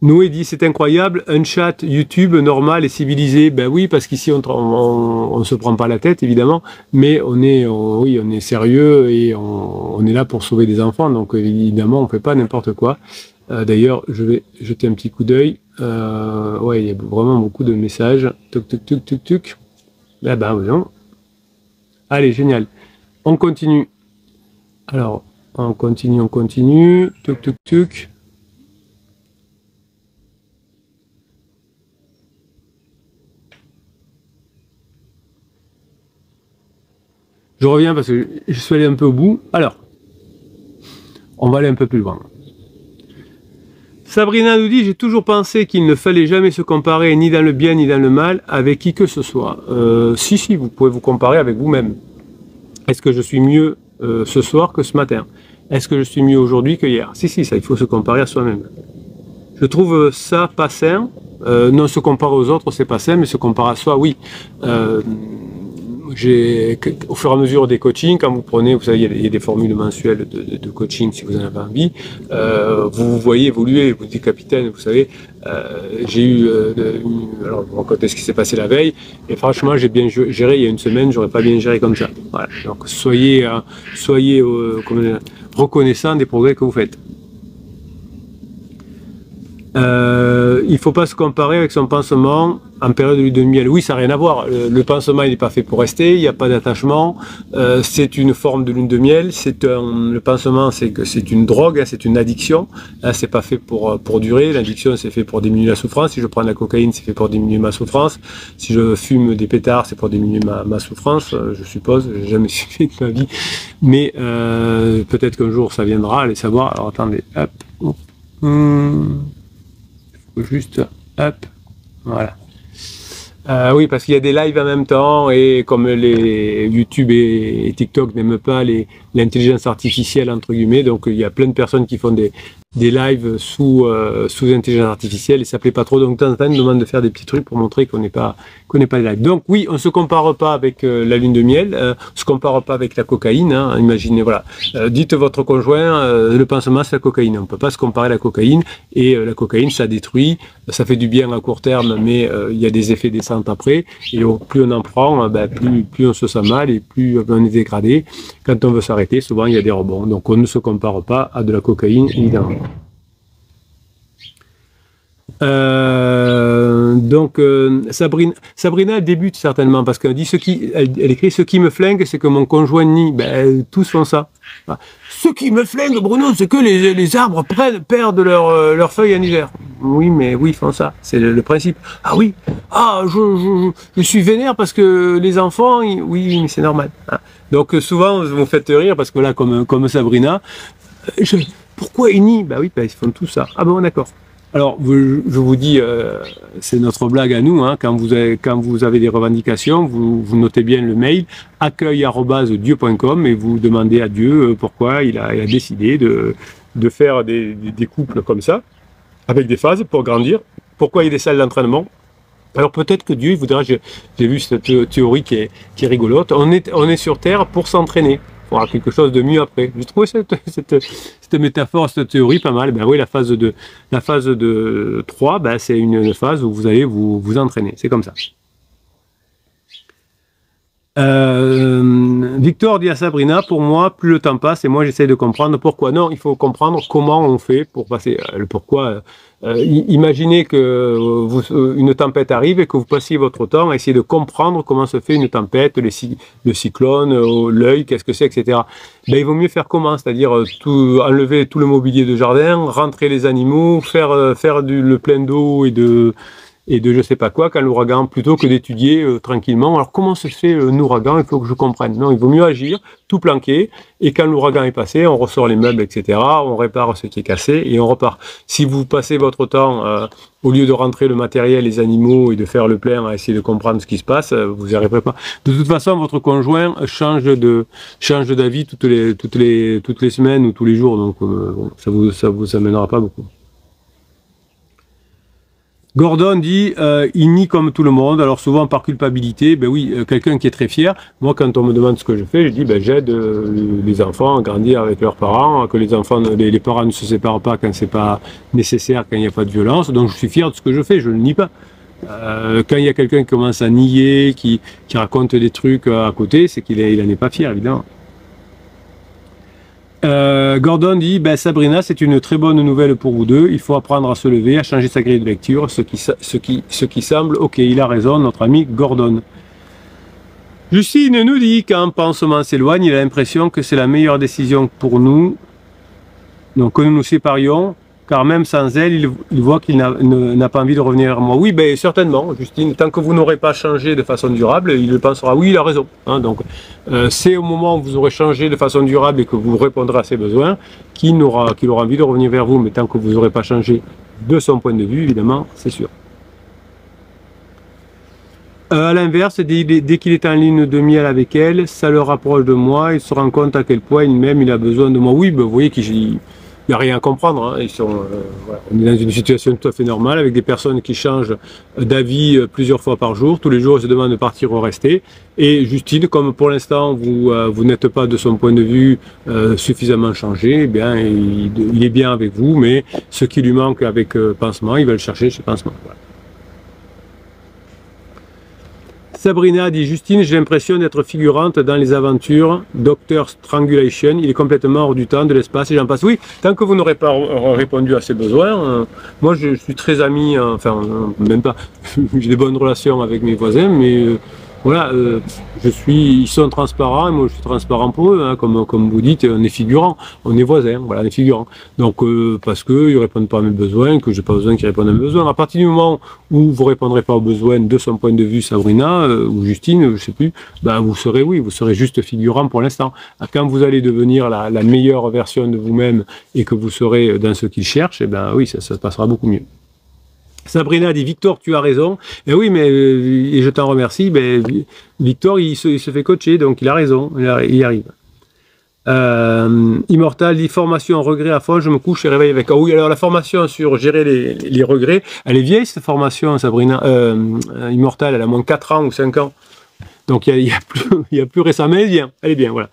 Noé dit c'est incroyable, un chat YouTube normal et civilisé. Ben oui, parce qu'ici on se prend pas la tête évidemment, mais on est sérieux et on est là pour sauver des enfants. Donc évidemment on fait pas n'importe quoi. D'ailleurs, je vais jeter un petit coup d'œil. Ouais, il y a vraiment beaucoup de messages. Tuc, tuc, tuc, tuc, tuc. Ah ben, voyons. Allez, génial. On continue. Alors, on continue. Tuc, tuc, tuc. Je reviens parce que je suis allé un peu au bout. Alors, on va aller un peu plus loin. Sabrina nous dit, j'ai toujours pensé qu'il ne fallait jamais se comparer ni dans le bien ni dans le mal avec qui que ce soit. Si, vous pouvez vous comparer avec vous-même. Est-ce que je suis mieux ce soir que ce matin? Est-ce que je suis mieux aujourd'hui que hier? Si, ça, il faut se comparer à soi-même. Je trouve ça pas sain. Non se comparer aux autres, c'est pas sain, mais se comparer à soi, oui. Au fur et à mesure des coachings, quand vous prenez, vous savez, il y a des formules mensuelles de coaching si vous en avez envie, vous voyez évoluer, vous dites capitaine, vous savez, j'ai eu, alors je vous raconte ce qui s'est passé la veille, et franchement j'ai bien géré il y a une semaine, j'aurais pas bien géré comme ça. Voilà. Donc soyez reconnaissant des progrès que vous faites. Il ne faut pas se comparer avec son pansement en période de lune de miel. Oui, ça n'a rien à voir. Le pansement, il n'est pas fait pour rester, il n'y a pas d'attachement. C'est une forme de lune de miel. Le pansement, c'est une drogue, hein, c'est une addiction. Hein, c'est pas fait pour durer. L'addiction, c'est fait pour diminuer la souffrance. Si je prends de la cocaïne, c'est fait pour diminuer ma souffrance. Si je fume des pétards, c'est pour diminuer ma souffrance, je suppose. J'ai jamais suivi de ma vie. Mais peut-être qu'un jour, ça viendra. Allez savoir. Alors, attendez. Hop. Juste, hop, voilà. Oui, parce qu'il y a des lives en même temps, et comme les YouTube et TikTok n'aiment pas l'intelligence artificielle, entre guillemets, donc il y a plein de personnes qui font des lives sous intelligence artificielle, et ça plaît pas trop, donc de temps en temps, ils nous demandent de faire des petits trucs pour montrer qu'on n'est pas des lives. Donc oui, on se compare pas avec la lune de miel, on se compare pas avec la cocaïne, hein, imaginez, voilà. Dites votre conjoint, le pansement c'est la cocaïne, on peut pas se comparer à la cocaïne, et la cocaïne ça détruit, ça fait du bien à court terme, mais il y a des effets descentes après, et plus on en prend, plus on se sent mal, et plus on est dégradé. Quand on veut s'arrêter, souvent il y a des rebonds, donc on ne se compare pas à de la cocaïne, évidemment. Donc Sabrina débute certainement parce qu'elle dit elle écrit ce qui me flingue, c'est que mon conjoint nie. Tous font ça. Ce qui me flingue, Bruno, c'est que les arbres perdent leurs feuilles en hiver. Oui, mais oui, ils font ça. C'est le principe. Ah oui. Ah, je suis vénère parce que les enfants, oui, mais c'est normal. Donc souvent vous me faites rire parce que là, comme Sabrina, pourquoi ils nient? Oui, ils font tout ça. Ah bon, d'accord. Alors, je vous dis, c'est notre blague à nous, hein, quand vous avez des revendications, vous notez bien le mail accueil@dieu.com et vous demandez à Dieu pourquoi il a décidé de faire des couples comme ça, avec des phases pour grandir, pourquoi il y a des salles d'entraînement. Alors peut-être que Dieu il voudra, j'ai vu cette théorie qui est rigolote, on est sur Terre pour s'entraîner. Il faudra quelque chose de mieux après. J'ai trouvé cette métaphore, cette théorie pas mal. Oui, la phase de 3, c'est une phase où vous allez vous entraîner. C'est comme ça. Victor dit à Sabrina, pour moi, plus le temps passe et moi j'essaie de comprendre pourquoi. Non, il faut comprendre comment on fait pour passer le pourquoi. Imaginez que une tempête arrive et que vous passiez votre temps à essayer de comprendre comment se fait une tempête, le cyclone, l'œil, qu'est-ce que c'est, etc. Ben, il vaut mieux faire comment? C'est-à-dire enlever tout le mobilier de jardin, rentrer les animaux, faire le plein d'eau et de je sais pas quoi quand l'ouragan, plutôt que d'étudier tranquillement. Alors comment se fait un ouragan? Il faut que je comprenne. Non, il vaut mieux agir, tout planquer, et quand l'ouragan est passé, on ressort les meubles, etc. On répare ce qui est cassé et on repart. Si vous passez votre temps, au lieu de rentrer le matériel, les animaux et de faire le plein à essayer de comprendre ce qui se passe, vous n'y arriverez pas. De toute façon, votre conjoint change d'avis toutes les semaines ou tous les jours, donc ça vous amènera pas beaucoup. Gordon dit, il nie comme tout le monde, alors souvent par culpabilité. Ben oui, quelqu'un qui est très fier. Moi, quand on me demande ce que je fais, je dis, ben j'aide les enfants à grandir avec leurs parents, que les parents ne se séparent pas quand c'est pas nécessaire, quand il n'y a pas de violence. Donc je suis fier de ce que je fais, je ne le nie pas. Quand il y a quelqu'un qui commence à nier, qui raconte des trucs à côté, c'est qu'il n'en est pas fier, évidemment. Gordon dit, ben Sabrina, c'est une très bonne nouvelle pour vous deux. Il faut apprendre à se lever, à changer sa grille de lecture, ce qui semble, ok, il a raison, notre ami Gordon. Justine nous dit, quand Pansement s'éloigne, il a l'impression que c'est la meilleure décision pour nous, donc que nous nous séparions, car même sans elle, il voit qu'il n'a pas envie de revenir vers moi. Oui, ben certainement, Justine, tant que vous n'aurez pas changé de façon durable, il pensera, oui, il a raison. Hein, donc, c'est au moment où vous aurez changé de façon durable et que vous répondrez à ses besoins qu'il aura envie de revenir vers vous, mais tant que vous n'aurez pas changé de son point de vue, évidemment, c'est sûr. À l'inverse, dès qu'il est en ligne de miel avec elle, ça le rapproche de moi, il se rend compte à quel point il a besoin de moi. Oui, ben, vous voyez qu'il n'y a rien à comprendre. Hein. Voilà. On est dans une situation tout à fait normale avec des personnes qui changent d'avis plusieurs fois par jour. Tous les jours, ils se demandent de partir ou rester. Et Justine, comme pour l'instant, vous n'êtes pas de son point de vue suffisamment changé, eh bien, il est bien avec vous, mais ce qui lui manque avec Pansement, il va le chercher chez Pansement. Voilà. Sabrina dit, Justine, j'ai l'impression d'être figurante dans les aventures Dr. Strangulation. Il est complètement hors du temps, de l'espace et j'en passe. Oui, tant que vous n'aurez pas répondu à ses besoins, moi je suis très ami, enfin même pas, j'ai des bonnes relations avec mes voisins, mais voilà, ils sont transparents et moi je suis transparent pour eux, hein, comme vous dites, on est figurant, on est voisins, voilà, on est figurant. Donc parce qu'ils ne répondent pas à mes besoins, que j'ai pas besoin qu'ils répondent à mes besoins. À partir du moment où vous ne répondrez pas aux besoins de son point de vue, Sabrina ou Justine, je sais plus, ben vous serez juste figurant pour l'instant. Quand vous allez devenir la meilleure version de vous-même et que vous serez dans ce qu'il cherche, et ben oui, ça se passera beaucoup mieux. Sabrina dit, Victor, tu as raison. Et oui, mais et je t'en remercie. Mais Victor, il se fait coacher, donc il a raison, il y arrive. Immortal dit, formation regret à fond, je me couche et réveille avec. Ah oui, alors la formation sur gérer les regrets, elle est vieille cette formation, Sabrina. Immortal, elle a moins 4 ans ou 5 ans. Donc il y a plus récemment, elle est bien, voilà.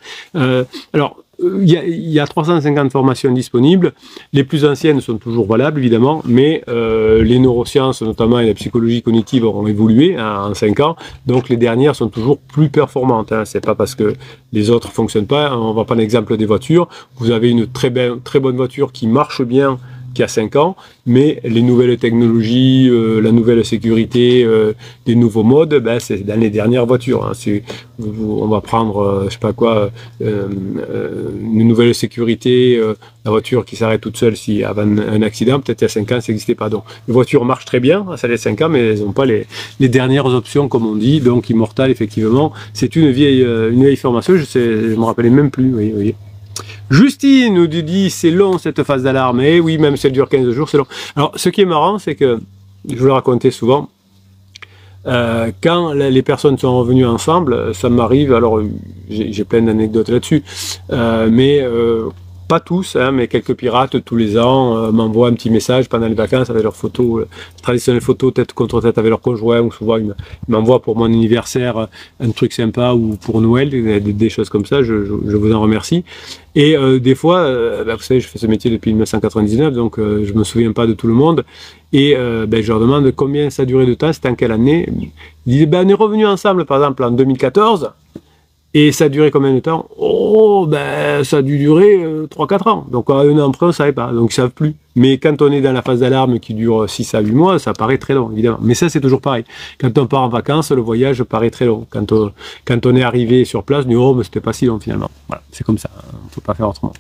Alors, il y a 350 formations disponibles. Les plus anciennes sont toujours valables, évidemment, mais les neurosciences, notamment, et la psychologie cognitive ont évolué en 5 ans. Donc, les dernières sont toujours plus performantes. Hein. C'est pas parce que les autres fonctionnent pas. On va prendre l'exemple des voitures. Vous avez une très bonne voiture qui marche bien, qui a 5 ans, mais les nouvelles technologies, la nouvelle sécurité, les nouveaux modes, ben, c'est dans les dernières voitures. Hein. On va prendre, je sais pas quoi, une nouvelle sécurité, la voiture qui s'arrête toute seule si avant un accident, peut-être il y a 5 ans, ça n'existait pas. Donc, les voitures marchent très bien, ça fait 5 ans, mais elles n'ont pas les dernières options, comme on dit. Donc, Immortal, effectivement, c'est une vieille formation, je me rappelais même plus, vous voyez. Justine nous dit, c'est long cette phase d'alarme. Et oui, même si elle dure 15 jours, c'est long. Alors, ce qui est marrant, c'est que, je vous le racontais souvent, quand les personnes sont revenues ensemble, ça m'arrive, alors j'ai plein d'anecdotes là-dessus, mais pas tous, hein, mais quelques pirates tous les ans m'envoient un petit message pendant les vacances avec leurs photos, traditionnelles photos tête contre tête avec leur conjoint, ou souvent ils m'envoient pour mon anniversaire un truc sympa, ou pour Noël, des choses comme ça, je vous en remercie. Et des fois, vous savez, je fais ce métier depuis 1999, donc je me souviens pas de tout le monde, et je leur demande combien ça a duré de temps, c'était en quelle année. Ils disent, on est revenus ensemble par exemple en 2014, et ça a duré combien de temps? Oh, ça a dû durer 3-4 ans. Donc, un an après, on ne savait pas. Donc, ils ne savent plus. Mais quand on est dans la phase d'alarme qui dure 6 à 8 mois, ça paraît très long, évidemment. Mais ça, c'est toujours pareil. Quand on part en vacances, le voyage paraît très long. Quand on est arrivé sur place, on dit, oh, mais c'était pas si long, finalement. Voilà, c'est comme ça. On ne peut pas faire autrement.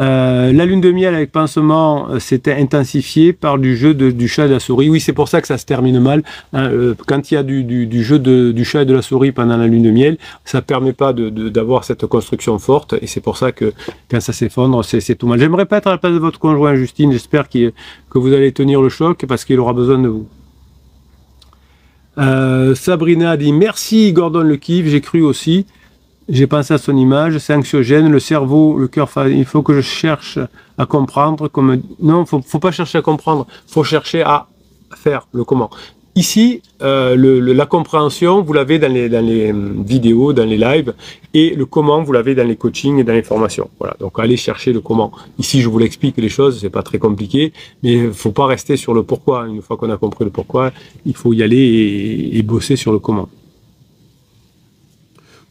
La lune de miel avec pansement s'était intensifiée par du jeu du chat et de la souris. Oui, c'est pour ça que ça se termine mal. Hein, quand il y a du jeu du chat et de la souris pendant la lune de miel, ça ne permet pas d'avoir cette construction forte. Et c'est pour ça que quand ça s'effondre, c'est tout mal. J'aimerais pas être à la place de votre conjoint, Justine. J'espère que vous allez tenir le choc parce qu'il aura besoin de vous. Sabrina dit « Merci Gordon le kiff, j'ai cru aussi. » J'ai pensé à son image, c'est anxiogène, le cerveau, le cœur, il faut que je cherche à comprendre. Non, faut pas chercher à comprendre, faut chercher à faire le comment. Ici, la compréhension, vous l'avez dans les vidéos, dans les lives, et le comment, vous l'avez dans les coachings et dans les formations. Voilà, donc allez chercher le comment. Ici, je vous l'explique les choses, c'est pas très compliqué, mais il faut pas rester sur le pourquoi. Une fois qu'on a compris le pourquoi, il faut y aller et bosser sur le comment.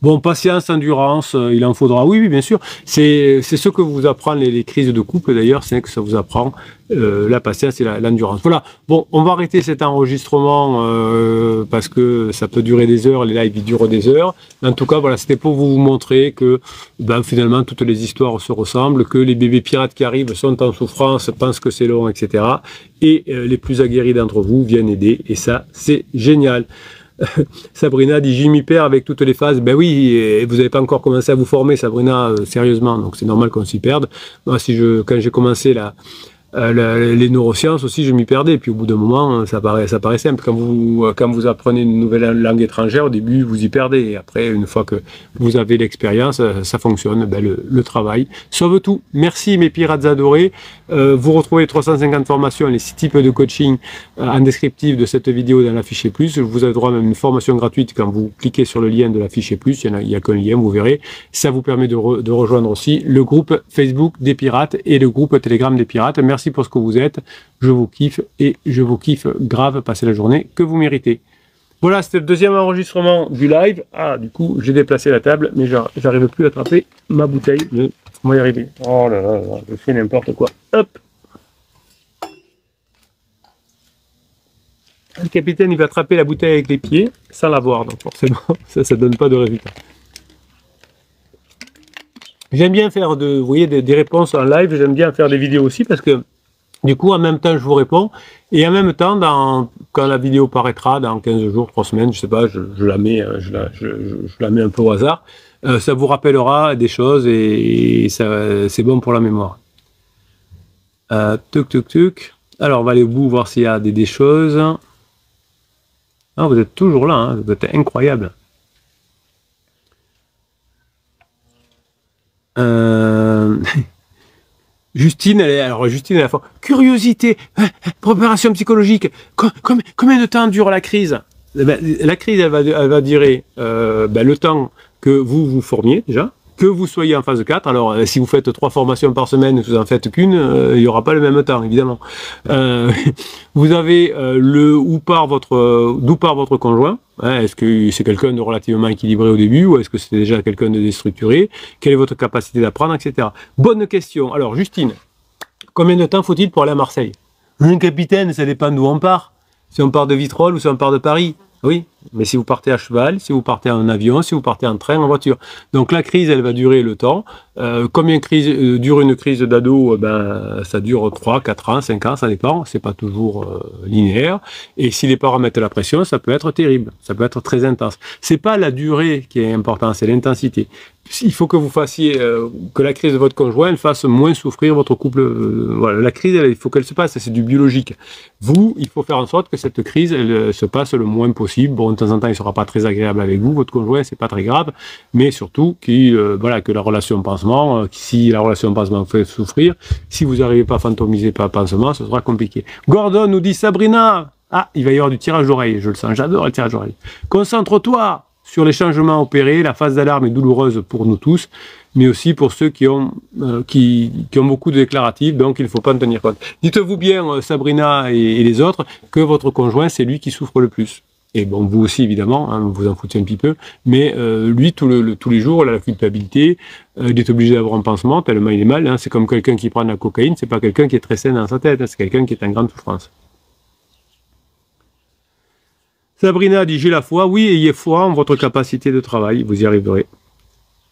Bon, patience, endurance, il en faudra. Oui, oui, bien sûr. C'est ce que vous apprend les crises de couple, d'ailleurs, c'est que ça vous apprend la patience et l'endurance. Voilà. Bon, on va arrêter cet enregistrement parce que ça peut durer des heures, les lives ils durent des heures. En tout cas, voilà, c'était pour vous montrer que finalement, toutes les histoires se ressemblent, que les bébés pirates qui arrivent sont en souffrance, pensent que c'est long, etc. Et les plus aguerris d'entre vous viennent aider, et ça, c'est génial. Sabrina dit, j'y m'y perds avec toutes les phases. Ben oui, et vous n'avez pas encore commencé à vous former, Sabrina, sérieusement, donc c'est normal qu'on s'y perde. Moi, quand j'ai commencé les neurosciences aussi, je m'y perdais, et puis au bout d'un moment, ça paraît simple. Quand vous apprenez une nouvelle langue étrangère, au début, vous y perdez, et après, une fois que vous avez l'expérience, ça fonctionne, le travail sauve tout. Merci mes pirates adorés. Vous retrouvez les 350 formations, les 6 types de coaching en descriptif de cette vidéo dans l'affiché plus. Vous avez droit à même une formation gratuite quand vous cliquez sur le lien de l'affiché plus. Il n'y a qu'un lien, vous verrez. Ça vous permet de rejoindre aussi le groupe Facebook des pirates et le groupe Telegram des pirates. Merci pour ce que vous êtes. Je vous kiffe et je vous kiffe grave. Passez la journée que vous méritez. Voilà, c'était le deuxième enregistrement du live. Ah, du coup, j'ai déplacé la table, mais j'arrive plus à attraper ma bouteille. On va y arriver. Oh là là, je fais n'importe quoi. Hop. Le capitaine, il va attraper la bouteille avec les pieds, sans la voir. Donc forcément, ça donne pas de résultat. J'aime bien faire vous voyez, des réponses en live. J'aime bien faire des vidéos aussi parce que du coup, en même temps, je vous réponds. Et en même temps, quand la vidéo paraîtra, dans 15 jours, 3 semaines, je sais pas, je la mets un peu au hasard. Ça vous rappellera des choses et c'est bon pour la mémoire. Tuc. Alors, on va aller au bout, voir s'il y a des choses. Ah, vous êtes toujours là, hein, vous êtes incroyable. Justine, elle est à la fois curiosité, préparation psychologique. Combien de temps dure la crise? La crise, elle va durer le temps que vous formiez déjà, que vous soyez en phase 4. Alors, si vous faites 3 formations par semaine, vous en faites qu'une, il n'y aura pas le même temps, évidemment. Vous avez d'où part votre conjoint. Hein, est-ce que c'est quelqu'un de relativement équilibré au début ou est-ce que c'est déjà quelqu'un de déstructuré? Quelle est votre capacité d'apprendre, etc. Bonne question. Alors, Justine, combien de temps faut-il pour aller à Marseille? Un capitaine, ça dépend d'où on part. Si on part de Vitrolles ou si on part de Paris. Oui, mais si vous partez à cheval, si vous partez en avion, si vous partez en train, en voiture. Donc la crise, elle va durer le temps. Combien dure une crise d'ado? Ça dure 3, 4 ans, 5 ans, ça dépend. C'est pas toujours linéaire. Et si les parents mettent la pression, ça peut être terrible. Ça peut être très intense. C'est pas la durée qui est importante, c'est l'intensité. Il faut que vous fassiez, que la crise de votre conjoint elle fasse moins souffrir votre couple. Voilà, la crise, il faut qu'elle se passe, c'est du biologique. Vous, il faut faire en sorte que cette crise, elle se passe le moins possible. Bon, bon, de temps en temps, il sera pas très agréable avec vous, votre conjoint, c'est pas très grave, mais surtout voilà, que la relation pansement, si la relation pansement fait souffrir, si vous n'arrivez pas à fantomiser par pansement, ce sera compliqué. Gordon nous dit, Sabrina, ah, il va y avoir du tirage d'oreille, je le sens, j'adore le tirage d'oreille. Concentre-toi sur les changements opérés, la phase d'alarme est douloureuse pour nous tous, mais aussi pour ceux qui ont beaucoup de déclaratifs, donc il ne faut pas en tenir compte. Dites-vous bien, Sabrina et les autres, que votre conjoint, c'est lui qui souffre le plus. Et bon, vous aussi, évidemment, hein, vous en foutez un petit peu, mais lui, tous les jours, il a la culpabilité, il est obligé d'avoir un pansement, tellement il est mal, hein, c'est comme quelqu'un qui prend de la cocaïne, c'est pas quelqu'un qui est très sain dans sa tête, hein, c'est quelqu'un qui est en grande souffrance. Sabrina dit, j'ai la foi. Oui, ayez foi en votre capacité de travail, vous y arriverez.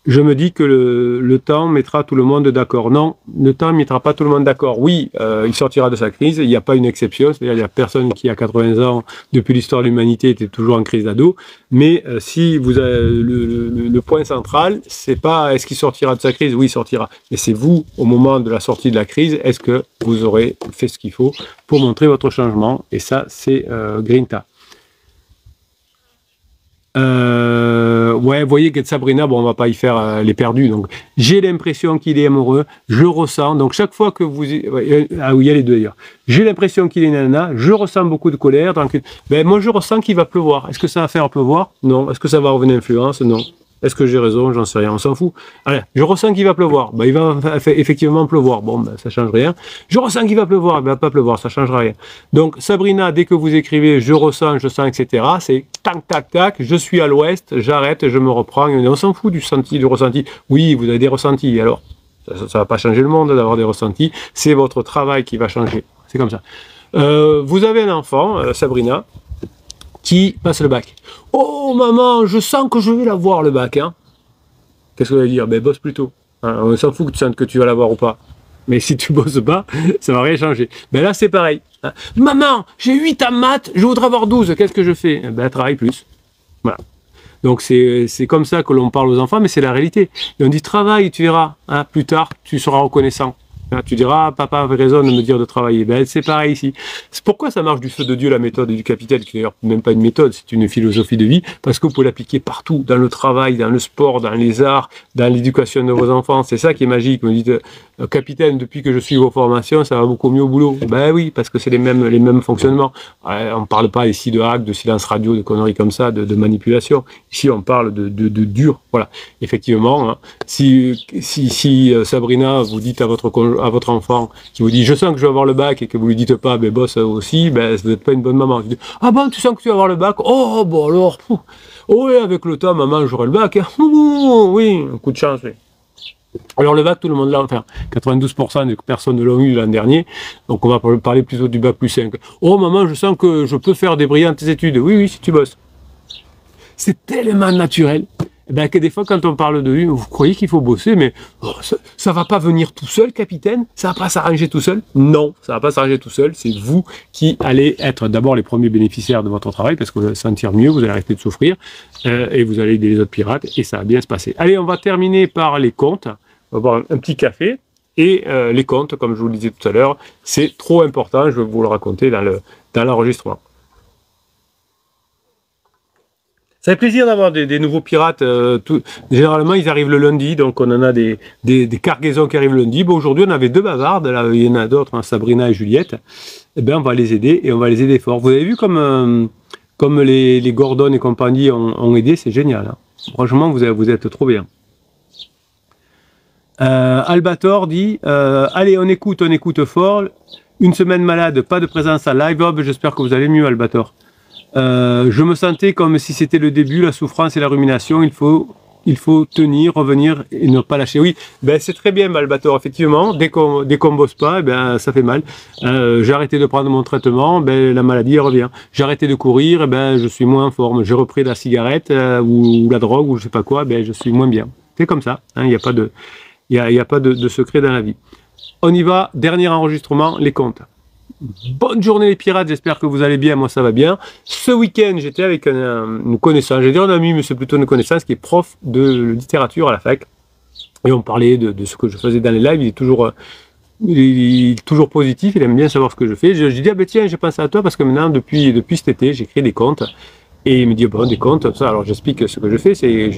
Je me dis que le temps mettra tout le monde d'accord. Non, le temps ne mettra pas tout le monde d'accord. Oui, il sortira de sa crise, il n'y a pas une exception, c'est-à-dire il n'y a personne qui, à 80 ans, depuis l'histoire de l'humanité, était toujours en crise d'ado. Mais si vous avez le point central, c'est pas est-ce qu'il sortira de sa crise? Oui, il sortira. Mais c'est vous, au moment de la sortie de la crise, est-ce que vous aurez fait ce qu'il faut pour montrer votre changement? Et ça, c'est Grinta. Ouais, vous voyez que Sabrina, bon, on va pas y faire les perdus. Donc, j'ai l'impression qu'il est amoureux, je ressens. Donc, chaque fois que vous, ah oui, il y a les deux d'ailleurs. J'ai l'impression qu'il est nana, je ressens beaucoup de colère. Donc, ben moi, je ressens qu'il va pleuvoir. Est-ce que ça va faire pleuvoir? Non. Est-ce que ça va revenir influence? Non. Est-ce que j'ai raison? J'en sais rien, on s'en fout. Allez, je ressens qu'il va pleuvoir. Ben, il va effectivement pleuvoir. Bon, ben, ça change rien. Je ressens qu'il va pleuvoir. Ben, il va pas pleuvoir, ça changera rien. Donc, Sabrina, dès que vous écrivez je sens, etc., c'est tac, tac, tac, je suis à l'ouest, j'arrête, je me reprends. On s'en fout du ressenti. Oui, vous avez des ressentis. Alors, ça va pas changer le monde d'avoir des ressentis. C'est votre travail qui va changer. C'est comme ça. Vous avez un enfant, Sabrina, qui passe le bac. Oh maman, je sens que je vais l'avoir le bac. Hein. Qu'est-ce que vous allez dire? Ben bosse plutôt. Hein, on s'en fout que tu sentes que tu vas l'avoir ou pas. Mais si tu bosses pas, ça va rien changer. Ben là c'est pareil. Hein. Maman, j'ai 8 en maths, je voudrais avoir 12. Qu'est-ce que je fais? Ben travaille plus. Voilà. Donc c'est comme ça que l'on parle aux enfants, mais c'est la réalité. Et on dit travaille, tu verras. Hein, plus tard, tu seras reconnaissant. Tu diras, papa avait raison de me dire de travailler. Ben, c'est pareil ici. C'est pourquoi ça marche du feu de Dieu, la méthode du capitaine, qui n'est d'ailleurs même pas une méthode, c'est une philosophie de vie, parce que vous pouvez l'appliquer partout, dans le travail, dans le sport, dans les arts, dans l'éducation de vos enfants. C'est ça qui est magique. Vous me dites, capitaine, depuis que je suis vos formations, ça va beaucoup mieux au boulot. Ben oui, parce que c'est les mêmes fonctionnements. On ne parle pas ici de hack, de silence radio, de conneries comme ça, de manipulation. Ici, on parle de dur. Voilà. Effectivement, hein, si Sabrina, vous dites à votre enfant qui vous dit je sens que je vais avoir le bac et que vous lui dites pas ben bosse aussi, ben vous n'êtes pas une bonne maman. Vous dites, ah bon, tu sens que tu vas avoir le bac? Oh bon alors, oh oui, avec le temps maman j'aurai le bac. Hein. Oui, un coup de chance. Oui. Alors le bac, tout le monde l'a, enfin 92% des personnes l'ont eu l'an dernier, donc on va parler plutôt du bac plus 5. Oh maman, je sens que je peux faire des brillantes études. Oui, oui, si tu bosses. C'est tellement naturel. Eh ben, que des fois, quand on parle de lui, vous croyez qu'il faut bosser, mais oh, ça va pas venir tout seul, capitaine? Ça va pas s'arranger tout seul? Non, ça va pas s'arranger tout seul. C'est vous qui allez être d'abord les premiers bénéficiaires de votre travail, parce que vous allez sentir mieux, vous allez arrêter de souffrir, et vous allez aider les autres pirates, et ça va bien se passer. Allez, on va terminer par les comptes. On va boire un petit café. Et les comptes, comme je vous le disais tout à l'heure, c'est trop important. Je vais vous le raconter dans l'enregistrement. Ça fait plaisir d'avoir des nouveaux pirates. Généralement, ils arrivent le lundi, donc on en a des cargaisons qui arrivent le lundi. Bon, aujourd'hui, on avait 2 bavardes. Là, il y en a d'autres, hein, Sabrina et Juliette. Eh bien, on va les aider et on va les aider fort. Vous avez vu comme les Gordon et compagnie ont aidé, c'est génial. Hein. Franchement, vous êtes trop bien. Albator dit allez, on écoute fort. Une semaine malade, pas de présence à live. Oh, j'espère que vous allez mieux, Albator. Je me sentais comme si c'était le début, la souffrance et la rumination. Il faut tenir, revenir et ne pas lâcher. Oui, ben c'est très bien, Albator. Effectivement, dès qu'on bosse pas, ben ça fait mal. J'ai arrêté de prendre mon traitement, ben la maladie revient. J'ai arrêté de courir, ben je suis moins en forme. J'ai repris la cigarette ou la drogue ou je sais pas quoi, ben je suis moins bien. C'est comme ça. Il n'y a pas de secret dans la vie. On y va. Dernier enregistrement, les comptes. Bonne journée les pirates, j'espère que vous allez bien, moi ça va bien. Ce week-end, j'étais avec une connaissance, j'ai dit un ami, mais c'est plutôt une connaissance qui est prof de littérature à la fac. Et on parlait de ce que je faisais dans les lives, il est toujours positif, il aime bien savoir ce que je fais. Je dis, ah ben tiens, j'ai pensé à toi parce que maintenant, depuis cet été, j'écris des contes. Et il me dit, bon, des comptes, ça. Alors j'explique ce que je fais, c'est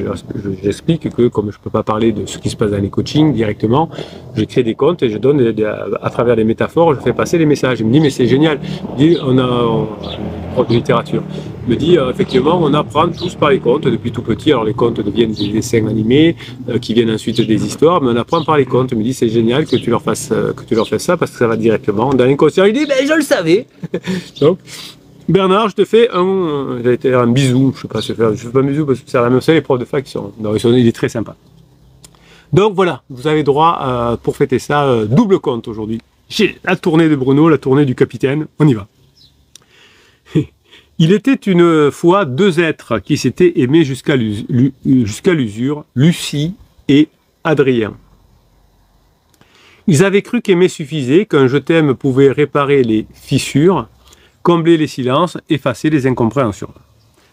j'explique que comme je ne peux pas parler de ce qui se passe dans les coachings directement, je crée des comptes et je donne, à travers des métaphores, je fais passer les messages. Il me dit, mais c'est génial. Il me dit, prof de littérature. Il me dit, effectivement, on apprend tous par les contes depuis tout petit. Alors les contes deviennent des dessins animés, qui viennent ensuite des histoires, mais on apprend par les contes. Il me dit, c'est génial que tu leur fasses ça parce que ça va directement dans l'inconscient. Il dit, ben je le savais. Donc, Bernard, je te fais un bisou. Je ne fais pas un bisou parce que c'est la même chose, les profs de fac il est très sympa. Donc voilà, vous avez droit pour fêter ça, double compte aujourd'hui. J'ai la tournée de Bruno, la tournée du capitaine, on y va. Il était une fois deux êtres qui s'étaient aimés jusqu'à l'usure, Lucie et Adrien. Ils avaient cru qu'aimer suffisait, qu'un je t'aime pouvait réparer les fissures, combler les silences, effacer les incompréhensions.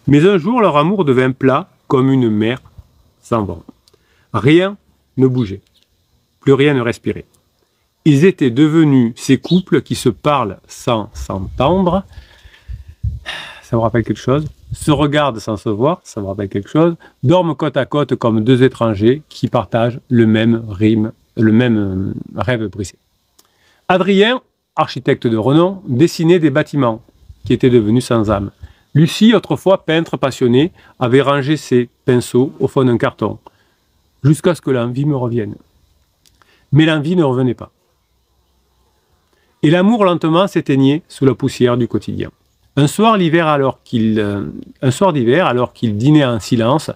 Mais un jour, leur amour devint plat comme une mer sans vent. Rien ne bougeait, plus rien ne respirait. Ils étaient devenus ces couples qui se parlent sans s'entendre. Ça vous rappelle quelque chose? Se regardent sans se voir, ça vous rappelle quelque chose? Dorment côte à côte comme deux étrangers qui partagent le même rêve brisé. Adrien, architecte de renom, dessinait des bâtiments qui étaient devenus sans âme. Lucie, autrefois peintre passionnée, avait rangé ses pinceaux au fond d'un carton, jusqu'à ce que l'envie me revienne. Mais l'envie ne revenait pas. Et l'amour lentement s'éteignait sous la poussière du quotidien. Un soir d'hiver, alors qu'il dînait en silence,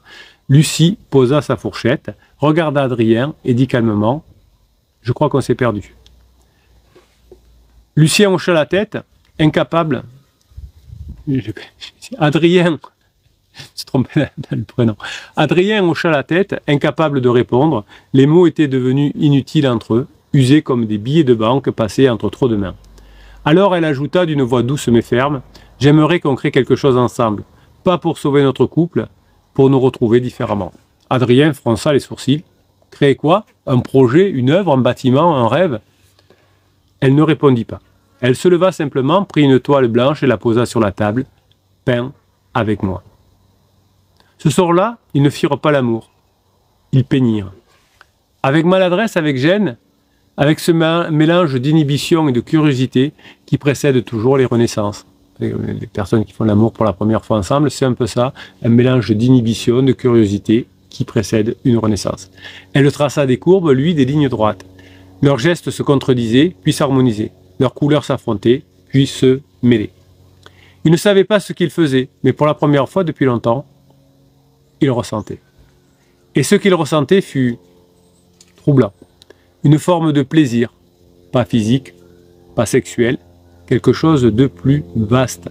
Lucie posa sa fourchette, regarda Adrien et dit calmement « Je crois qu'on s'est perdu ». Lucien hocha la tête, incapable. Adrien se trompé dans le prénom. Adrien hocha la tête, incapable de répondre. Les mots étaient devenus inutiles entre eux, usés comme des billets de banque passés entre trop de mains. Alors elle ajouta d'une voix douce mais ferme « J'aimerais qu'on crée quelque chose ensemble, pas pour sauver notre couple, pour nous retrouver différemment. » Adrien fronça les sourcils. Créer quoi? Un projet, une œuvre, un bâtiment, un rêve? Elle ne répondit pas. Elle se leva simplement, prit une toile blanche et la posa sur la table. « Peins avec moi. » Ce soir-là, ils ne firent pas l'amour. Ils peignirent. Avec maladresse, avec gêne, avec ce mélange d'inhibition et de curiosité qui précède toujours les renaissances. Les personnes qui font l'amour pour la première fois ensemble, c'est un peu ça, un mélange d'inhibition, de curiosité qui précède une renaissance. Elle traça des courbes, lui des lignes droites. Leurs gestes se contredisaient, puis s'harmonisaient. Leurs couleurs s'affrontaient, puis se mêlaient. Ils ne savaient pas ce qu'ils faisaient, mais pour la première fois depuis longtemps, ils ressentaient. Et ce qu'ils ressentaient fut troublant. Une forme de plaisir, pas physique, pas sexuel, quelque chose de plus vaste.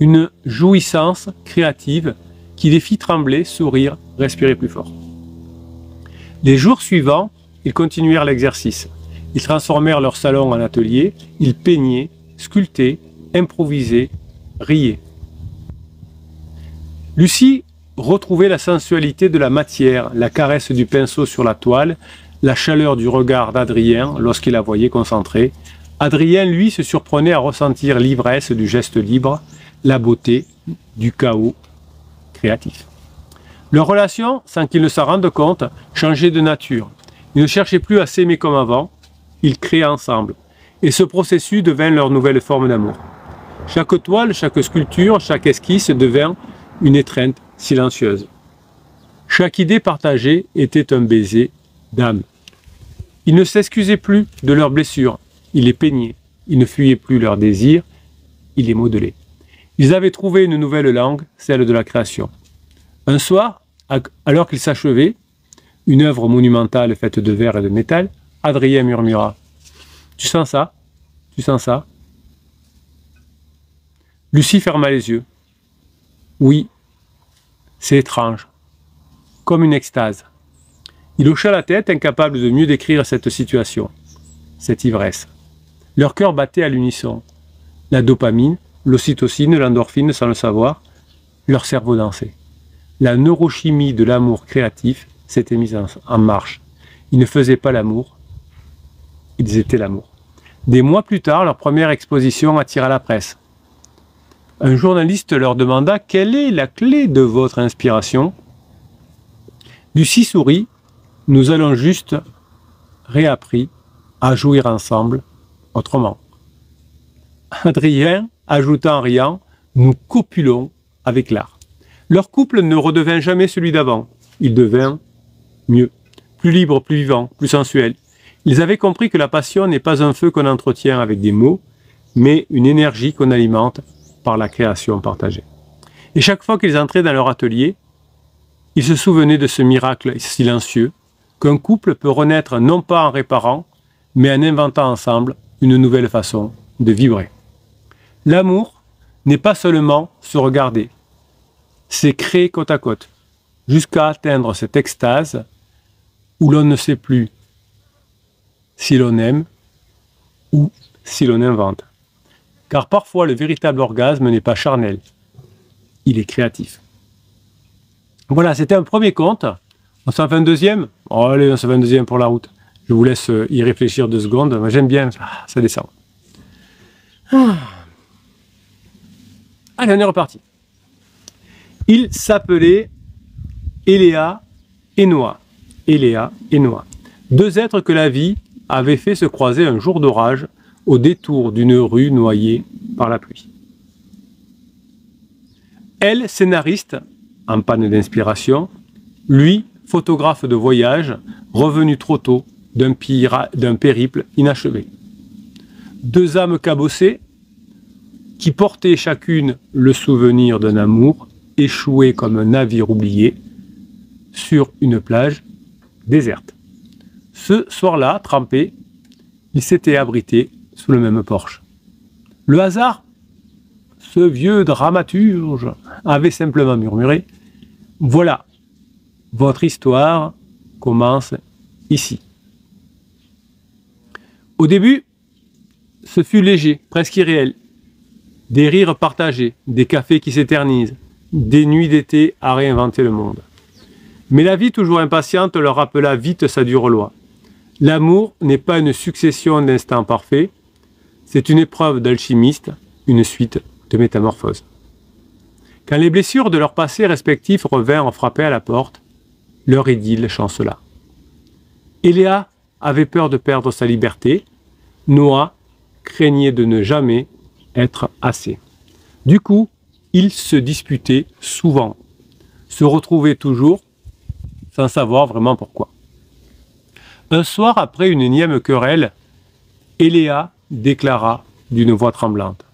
Une jouissance créative qui les fit trembler, sourire, respirer plus fort. Les jours suivants, ils continuèrent l'exercice. Ils transformèrent leur salon en atelier, ils peignaient, sculptaient, improvisaient, riaient. Lucie retrouvait la sensualité de la matière, la caresse du pinceau sur la toile, la chaleur du regard d'Adrien lorsqu'il la voyait concentrée. Adrien, lui, se surprenait à ressentir l'ivresse du geste libre, la beauté du chaos créatif. Leur relation, sans qu'ils ne s'en rendent compte, changeait de nature. Ils ne cherchaient plus à s'aimer comme avant, ils créaient ensemble. Et ce processus devint leur nouvelle forme d'amour. Chaque toile, chaque sculpture, chaque esquisse devint une étreinte silencieuse. Chaque idée partagée était un baiser d'âme. Ils ne s'excusaient plus de leurs blessures, ils les peignaient. Ils ne fuyaient plus leurs désirs, ils les modelaient. Ils avaient trouvé une nouvelle langue, celle de la création. Un soir, alors qu'ils s'achevaient, une œuvre monumentale faite de verre et de métal, Adrien murmura « Tu sens ça? Tu sens ça ?» Lucie ferma les yeux. Oui, c'est étrange, comme une extase. Il hocha la tête, incapable de mieux décrire cette situation, cette ivresse. Leur cœur battait à l'unisson. La dopamine, l'ocytocine, l'endorphine, sans le savoir, leur cerveau dansait. La neurochimie de l'amour créatif s'était mise en marche. Ils ne faisaient pas l'amour, ils étaient l'amour. Des mois plus tard, leur première exposition attira la presse. Un journaliste leur demanda quelle est la clé de votre inspiration. Lucie sourit, nous allons juste réappris à jouir ensemble autrement. Adrien ajouta en riant, nous copulons avec l'art. Leur couple ne redevint jamais celui d'avant. Il devint mieux, plus libre, plus vivant, plus sensuel. Ils avaient compris que la passion n'est pas un feu qu'on entretient avec des mots, mais une énergie qu'on alimente par la création partagée. Et chaque fois qu'ils entraient dans leur atelier, ils se souvenaient de ce miracle silencieux qu'un couple peut renaître non pas en réparant, mais en inventant ensemble une nouvelle façon de vibrer. L'amour n'est pas seulement se regarder, c'est créer côte à côte, jusqu'à atteindre cette extase où l'on ne sait plus si l'on aime ou si l'on invente. Car parfois le véritable orgasme n'est pas charnel, il est créatif. Voilà, c'était un premier conte. On s'en fait un deuxième? Oh, allez, on s'en fait un deuxième pour la route. Je vous laisse y réfléchir 2 secondes. Moi, j'aime bien, ça descend. Allez, on est reparti. Il s'appelait Eléa et Noah. Eléa et Noah. 2 êtres que la vie avait fait se croiser un jour d'orage au détour d'une rue noyée par la pluie. Elle, scénariste, en panne d'inspiration, lui, photographe de voyage, revenu trop tôt d'un périple inachevé. 2 âmes cabossées qui portaient chacune le souvenir d'un amour échoué comme un navire oublié sur une plage déserte. Ce soir-là, trempés, ils s'étaient abrités sous le même porche. Le hasard, ce vieux dramaturge, avait simplement murmuré « Voilà, votre histoire commence ici. » Au début, ce fut léger, presque irréel. Des rires partagés, des cafés qui s'éternisent, des nuits d'été à réinventer le monde. Mais la vie, toujours impatiente, leur rappela vite sa dure loi. L'amour n'est pas une succession d'instants parfaits, c'est une épreuve d'alchimiste, une suite de métamorphoses. Quand les blessures de leur passé respectif revinrent frapper à la porte, leur idylle chancela. Eléa avait peur de perdre sa liberté, Noah craignait de ne jamais être assez. Du coup, ils se disputaient souvent, se retrouvaient toujours, sans savoir vraiment pourquoi. Un soir, après une énième querelle, Eléa déclara d'une voix tremblante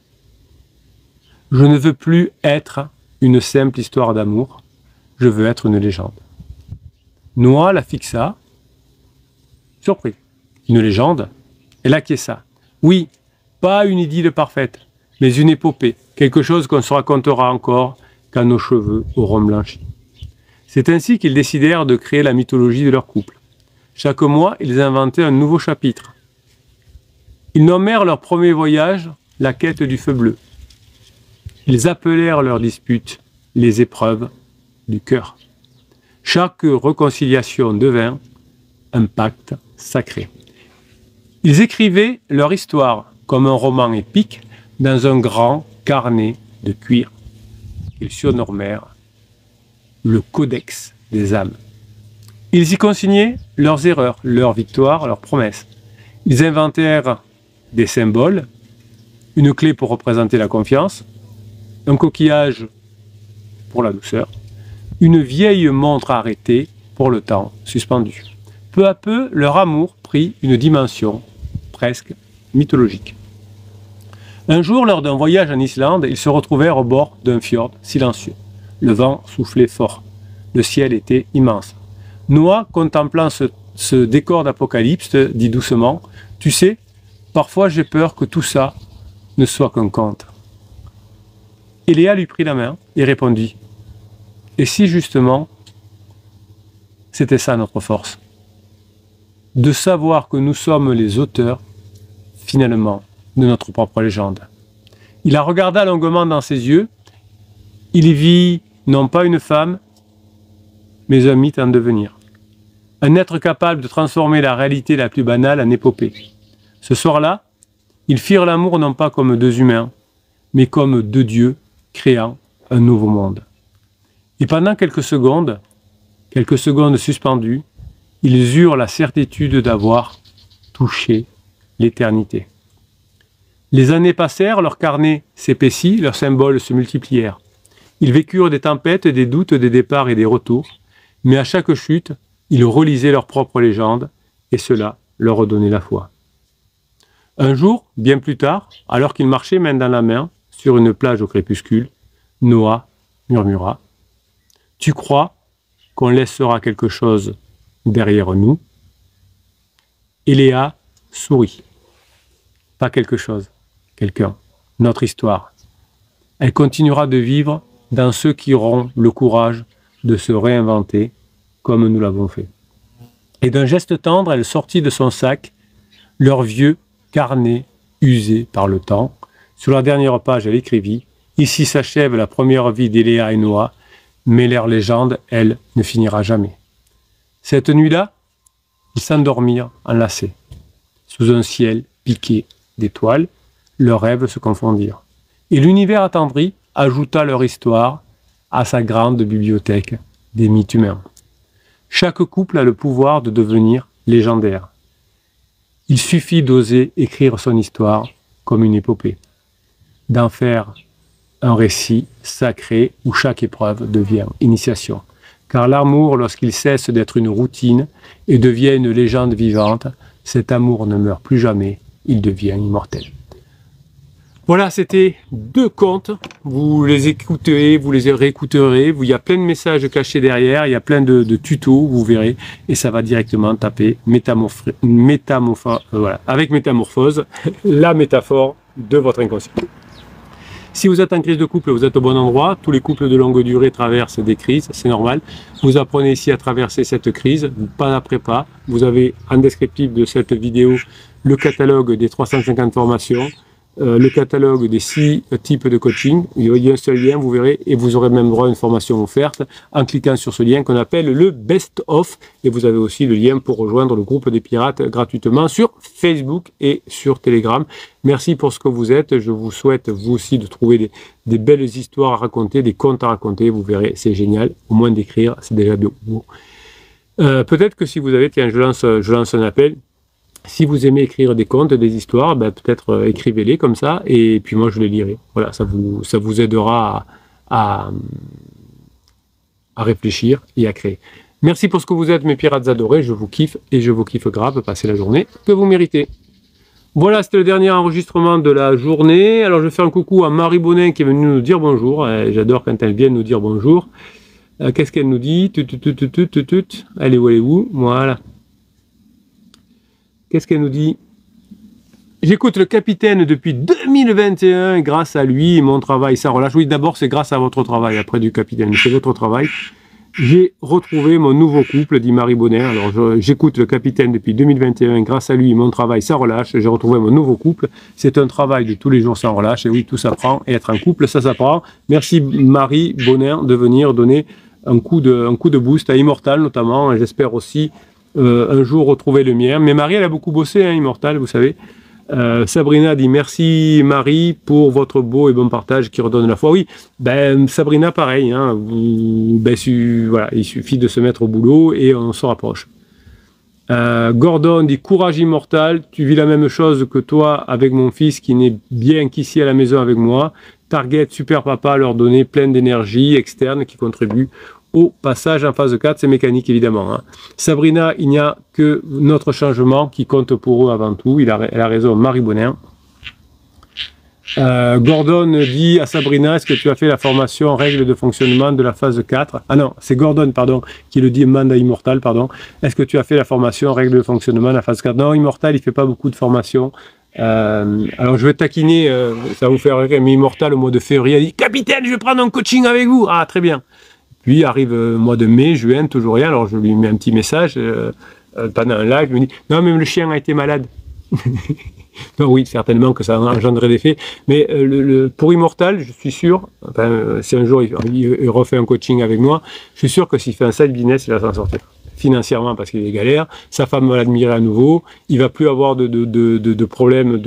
« Je ne veux plus être une simple histoire d'amour, je veux être une légende. » Noah la fixa, surpris. Une légende? Elle acquiesça. Oui, pas une idylle parfaite, mais une épopée, quelque chose qu'on se racontera encore quand nos cheveux auront blanchi. C'est ainsi qu'ils décidèrent de créer la mythologie de leur couple. Chaque mois, ils inventaient un nouveau chapitre. Ils nommèrent leur premier voyage la quête du feu bleu. Ils appelèrent leur dispute les épreuves du cœur. Chaque réconciliation devint un pacte sacré. Ils écrivaient leur histoire comme un roman épique dans un grand carnet de cuir qu'ils surnommèrent le Codex des âmes. Ils y consignaient leurs erreurs, leurs victoires, leurs promesses. Ils inventèrent des symboles, une clé pour représenter la confiance, un coquillage pour la douceur, une vieille montre arrêtée pour le temps suspendu. Peu à peu, leur amour prit une dimension presque mythologique. Un jour, lors d'un voyage en Islande, ils se retrouvèrent au bord d'un fjord silencieux. Le vent soufflait fort. Le ciel était immense. Noah, contemplant ce décor d'apocalypse, dit doucement « Tu sais, parfois j'ai peur que tout ça ne soit qu'un conte. » Eléa lui prit la main et répondit « Et si justement, c'était ça notre force, de savoir que nous sommes les auteurs, finalement, de notre propre légende. » Il la regarda longuement dans ses yeux. Il y vit non pas une femme, mais un mythe en devenir. Un être capable de transformer la réalité la plus banale en épopée. Ce soir-là, ils firent l'amour non pas comme 2 humains, mais comme 2 dieux créant un nouveau monde. Et pendant quelques secondes suspendues, ils eurent la certitude d'avoir touché l'éternité. Les années passèrent, leur carnet s'épaissit, leurs symboles se multiplièrent. Ils vécurent des tempêtes, des doutes, des départs et des retours, mais à chaque chute, ils relisaient leur propre légende, et cela leur redonnait la foi. Un jour, bien plus tard, alors qu'ils marchaient main dans la main, sur une plage au crépuscule, Noah murmura « Tu crois qu'on laissera quelque chose derrière nous ?» Et Léa sourit. Pas quelque chose, quelqu'un, notre histoire. Elle continuera de vivre dans ceux qui auront le courage de se réinventer comme nous l'avons fait. Et d'un geste tendre, elle sortit de son sac leur vieux carnet usé par le temps. Sur la dernière page, elle écrivit « Ici s'achève la première vie d'Eléa et Noah, mais leur légende, elle, ne finira jamais. » Cette nuit-là, ils s'endormirent enlacés. Sous un ciel piqué d'étoiles, leurs rêves se confondirent. Et l'univers attendri ajouta leur histoire à sa grande bibliothèque des mythes humains. Chaque couple a le pouvoir de devenir légendaire. Il suffit d'oser écrire son histoire comme une épopée, d'en faire un récit sacré où chaque épreuve devient initiation. Car l'amour, lorsqu'il cesse d'être une routine et devient une légende vivante, cet amour ne meurt plus jamais, il devient immortel. Voilà, c'était 2 contes. Vous les écouterez, vous les réécouterez. Il y a plein de messages cachés derrière, il y a plein de tutos, vous verrez. Et ça va directement taper avec métamorphose, la métaphore de votre inconscient. Si vous êtes en crise de couple, vous êtes au bon endroit. Tous les couples de longue durée traversent des crises, c'est normal. Vous apprenez ici à traverser cette crise, pas après pas. Vous avez en descriptif de cette vidéo le catalogue des 350 formations, le catalogue des 6 types de coaching. Il y a un seul lien, vous verrez, et vous aurez même droit à une formation offerte en cliquant sur ce lien qu'on appelle le Best of. Et vous avez aussi le lien pour rejoindre le groupe des pirates gratuitement sur Facebook et sur Telegram. Merci pour ce que vous êtes. Je vous souhaite, vous aussi, de trouver des belles histoires à raconter, des contes à raconter. Vous verrez, c'est génial. Au moins d'écrire, c'est déjà bien. Peut-être que si vous avez, tiens, je lance un appel. Si vous aimez écrire des contes, des histoires, ben peut-être écrivez-les comme ça, et puis moi je les lirai. Voilà, ça vous aidera à réfléchir et à créer. Merci pour ce que vous êtes, mes pirates adorés. Je vous kiffe et je vous kiffe grave. Passez la journée que vous méritez. Voilà, c'était le dernier enregistrement de la journée. Alors je fais un coucou à Marie Bonin qui est venue nous dire bonjour. J'adore quand elle vient nous dire bonjour. Qu'est-ce qu'elle nous dit? Elle est où? Voilà. Qu'est-ce qu'elle nous dit? J'écoute le capitaine depuis 2021, grâce à lui, mon travail sans relâche. Oui, d'abord, c'est grâce à votre travail, après du capitaine, c'est votre travail. J'ai retrouvé mon nouveau couple, dit Marie Bonnet. Alors, j'écoute le capitaine depuis 2021, grâce à lui, mon travail sans relâche. J'ai retrouvé mon nouveau couple. C'est un travail de tous les jours sans relâche. Et oui, tout s'apprend. Et être un couple, ça s'apprend. Merci Marie Bonnet de venir donner un coup de boost à Immortal, notamment. J'espère aussi un jour retrouver le mien. Mais Marie, elle a beaucoup bossé, hein, Immortal, vous savez. Sabrina dit merci Marie pour votre beau et bon partage qui redonne la foi. Oui, ben Sabrina pareil, hein, voilà, il suffit de se mettre au boulot et on se rapproche. Gordon dit courage Immortal, tu vis la même chose que toi avec mon fils qui n'est bien qu'ici à la maison avec moi. Target super papa leur donner plein d'énergie externe qui contribue au passage en phase 4, c'est mécanique évidemment. Hein. Sabrina, il n'y a que notre changement qui compte pour eux avant tout. Elle a raison, Marie Bonin. Gordon dit à Sabrina, est-ce que tu as fait la formation règles de fonctionnement de la phase 4? Ah non, c'est Gordon, pardon, qui le dit Manda Immortal, pardon. Est-ce que tu as fait la formation règles de fonctionnement de la phase 4? Non, Immortal, il ne fait pas beaucoup de formation. Alors je vais taquiner, ça va vous faire rire, mais Immortal au mois de février, il dit capitaine, je vais prendre un coaching avec vous. Ah, très bien. Puis arrive le mois de mai, juin, toujours rien. Alors je lui mets un petit message pendant un live. Je lui dis non, même le chien a été malade. Non, oui, certainement que ça a engendré des faits. Mais pour Immortal, je suis sûr, enfin, si un jour il refait un coaching avec moi, je suis sûr que s'il fait un side business, il va s'en sortir. financièrement parce qu'il est galère, sa femme va l'admirer à nouveau, il va plus avoir de problèmes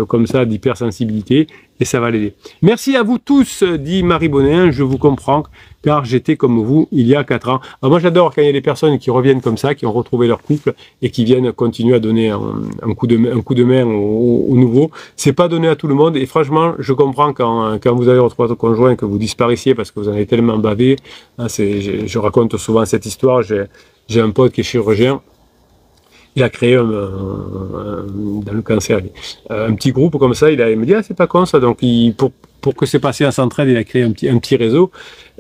comme ça d'hypersensibilité, et ça va l'aider. Merci à vous tous, dit Marie Bonin, je vous comprends, car j'étais comme vous il y a 4 ans. Alors moi j'adore quand il y a des personnes qui reviennent comme ça, qui ont retrouvé leur couple, et qui viennent continuer à donner un coup de main aux nouveaux. C'est pas donné à tout le monde, et franchement, je comprends quand vous avez retrouvé votre conjoint, que vous disparaissiez parce que vous en avez tellement bavé. Hein, je raconte souvent cette histoire, j'ai un pote qui est chirurgien. Il a créé dans le cancer un petit groupe comme ça. Il me dit, ah, c'est pas con ça. Donc pour que ces patients s'entraident, il a créé un petit réseau.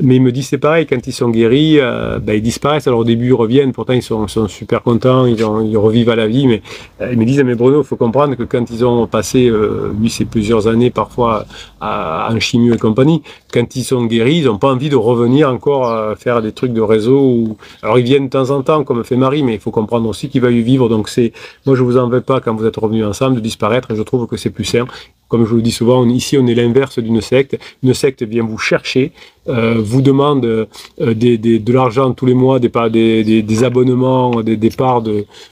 Mais il me dit, c'est pareil, quand ils sont guéris, ils disparaissent. Alors au début, ils reviennent, pourtant ils sont super contents, ils revivent à la vie. Mais ils me disent, mais Bruno, il faut comprendre que quand ils ont passé, lui, c'est plusieurs années parfois en chimio et compagnie, quand ils sont guéris, ils n'ont pas envie de revenir encore faire des trucs de réseau. Alors ils viennent de temps en temps, comme fait Marie, mais il faut comprendre aussi qu'il va y vivre. Donc moi je vous en veux pas quand vous êtes revenus ensemble de disparaître, et je trouve que c'est plus simple. Comme je vous le dis souvent, ici on est l'inverse d'une secte. Une secte vient vous chercher, vous demande de l'argent tous les mois, des abonnements, des parts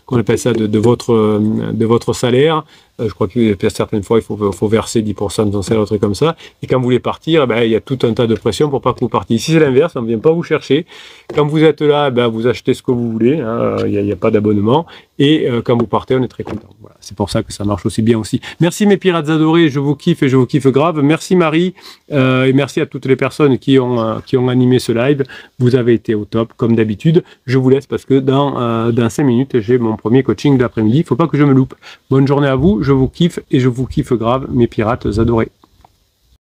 qu'on appelle ça de votre salaire. Je crois que certaines fois, il faut verser 10% de son salaire, un truc comme ça. Et quand vous voulez partir, il y a tout un tas de pression pour pas que vous partiez. Ici, c'est l'inverse, on ne vient pas vous chercher. Quand vous êtes là, vous achetez ce que vous voulez, hein, il n'y a pas d'abonnement. Et quand vous partez, on est très content. Voilà, c'est pour ça que ça marche aussi bien aussi. Merci mes pirates adorés, je vous kiffe et je vous kiffe grave. Merci Marie, et merci à toutes les personnes qui ont animé ce live. Vous avez été au top, comme d'habitude. Je vous laisse parce que dans 5 minutes, j'ai mon premier coaching de l'après-midi. Il ne faut pas que je me loupe. Bonne journée à vous. Je vous kiffe et je vous kiffe grave, mes pirates adorés.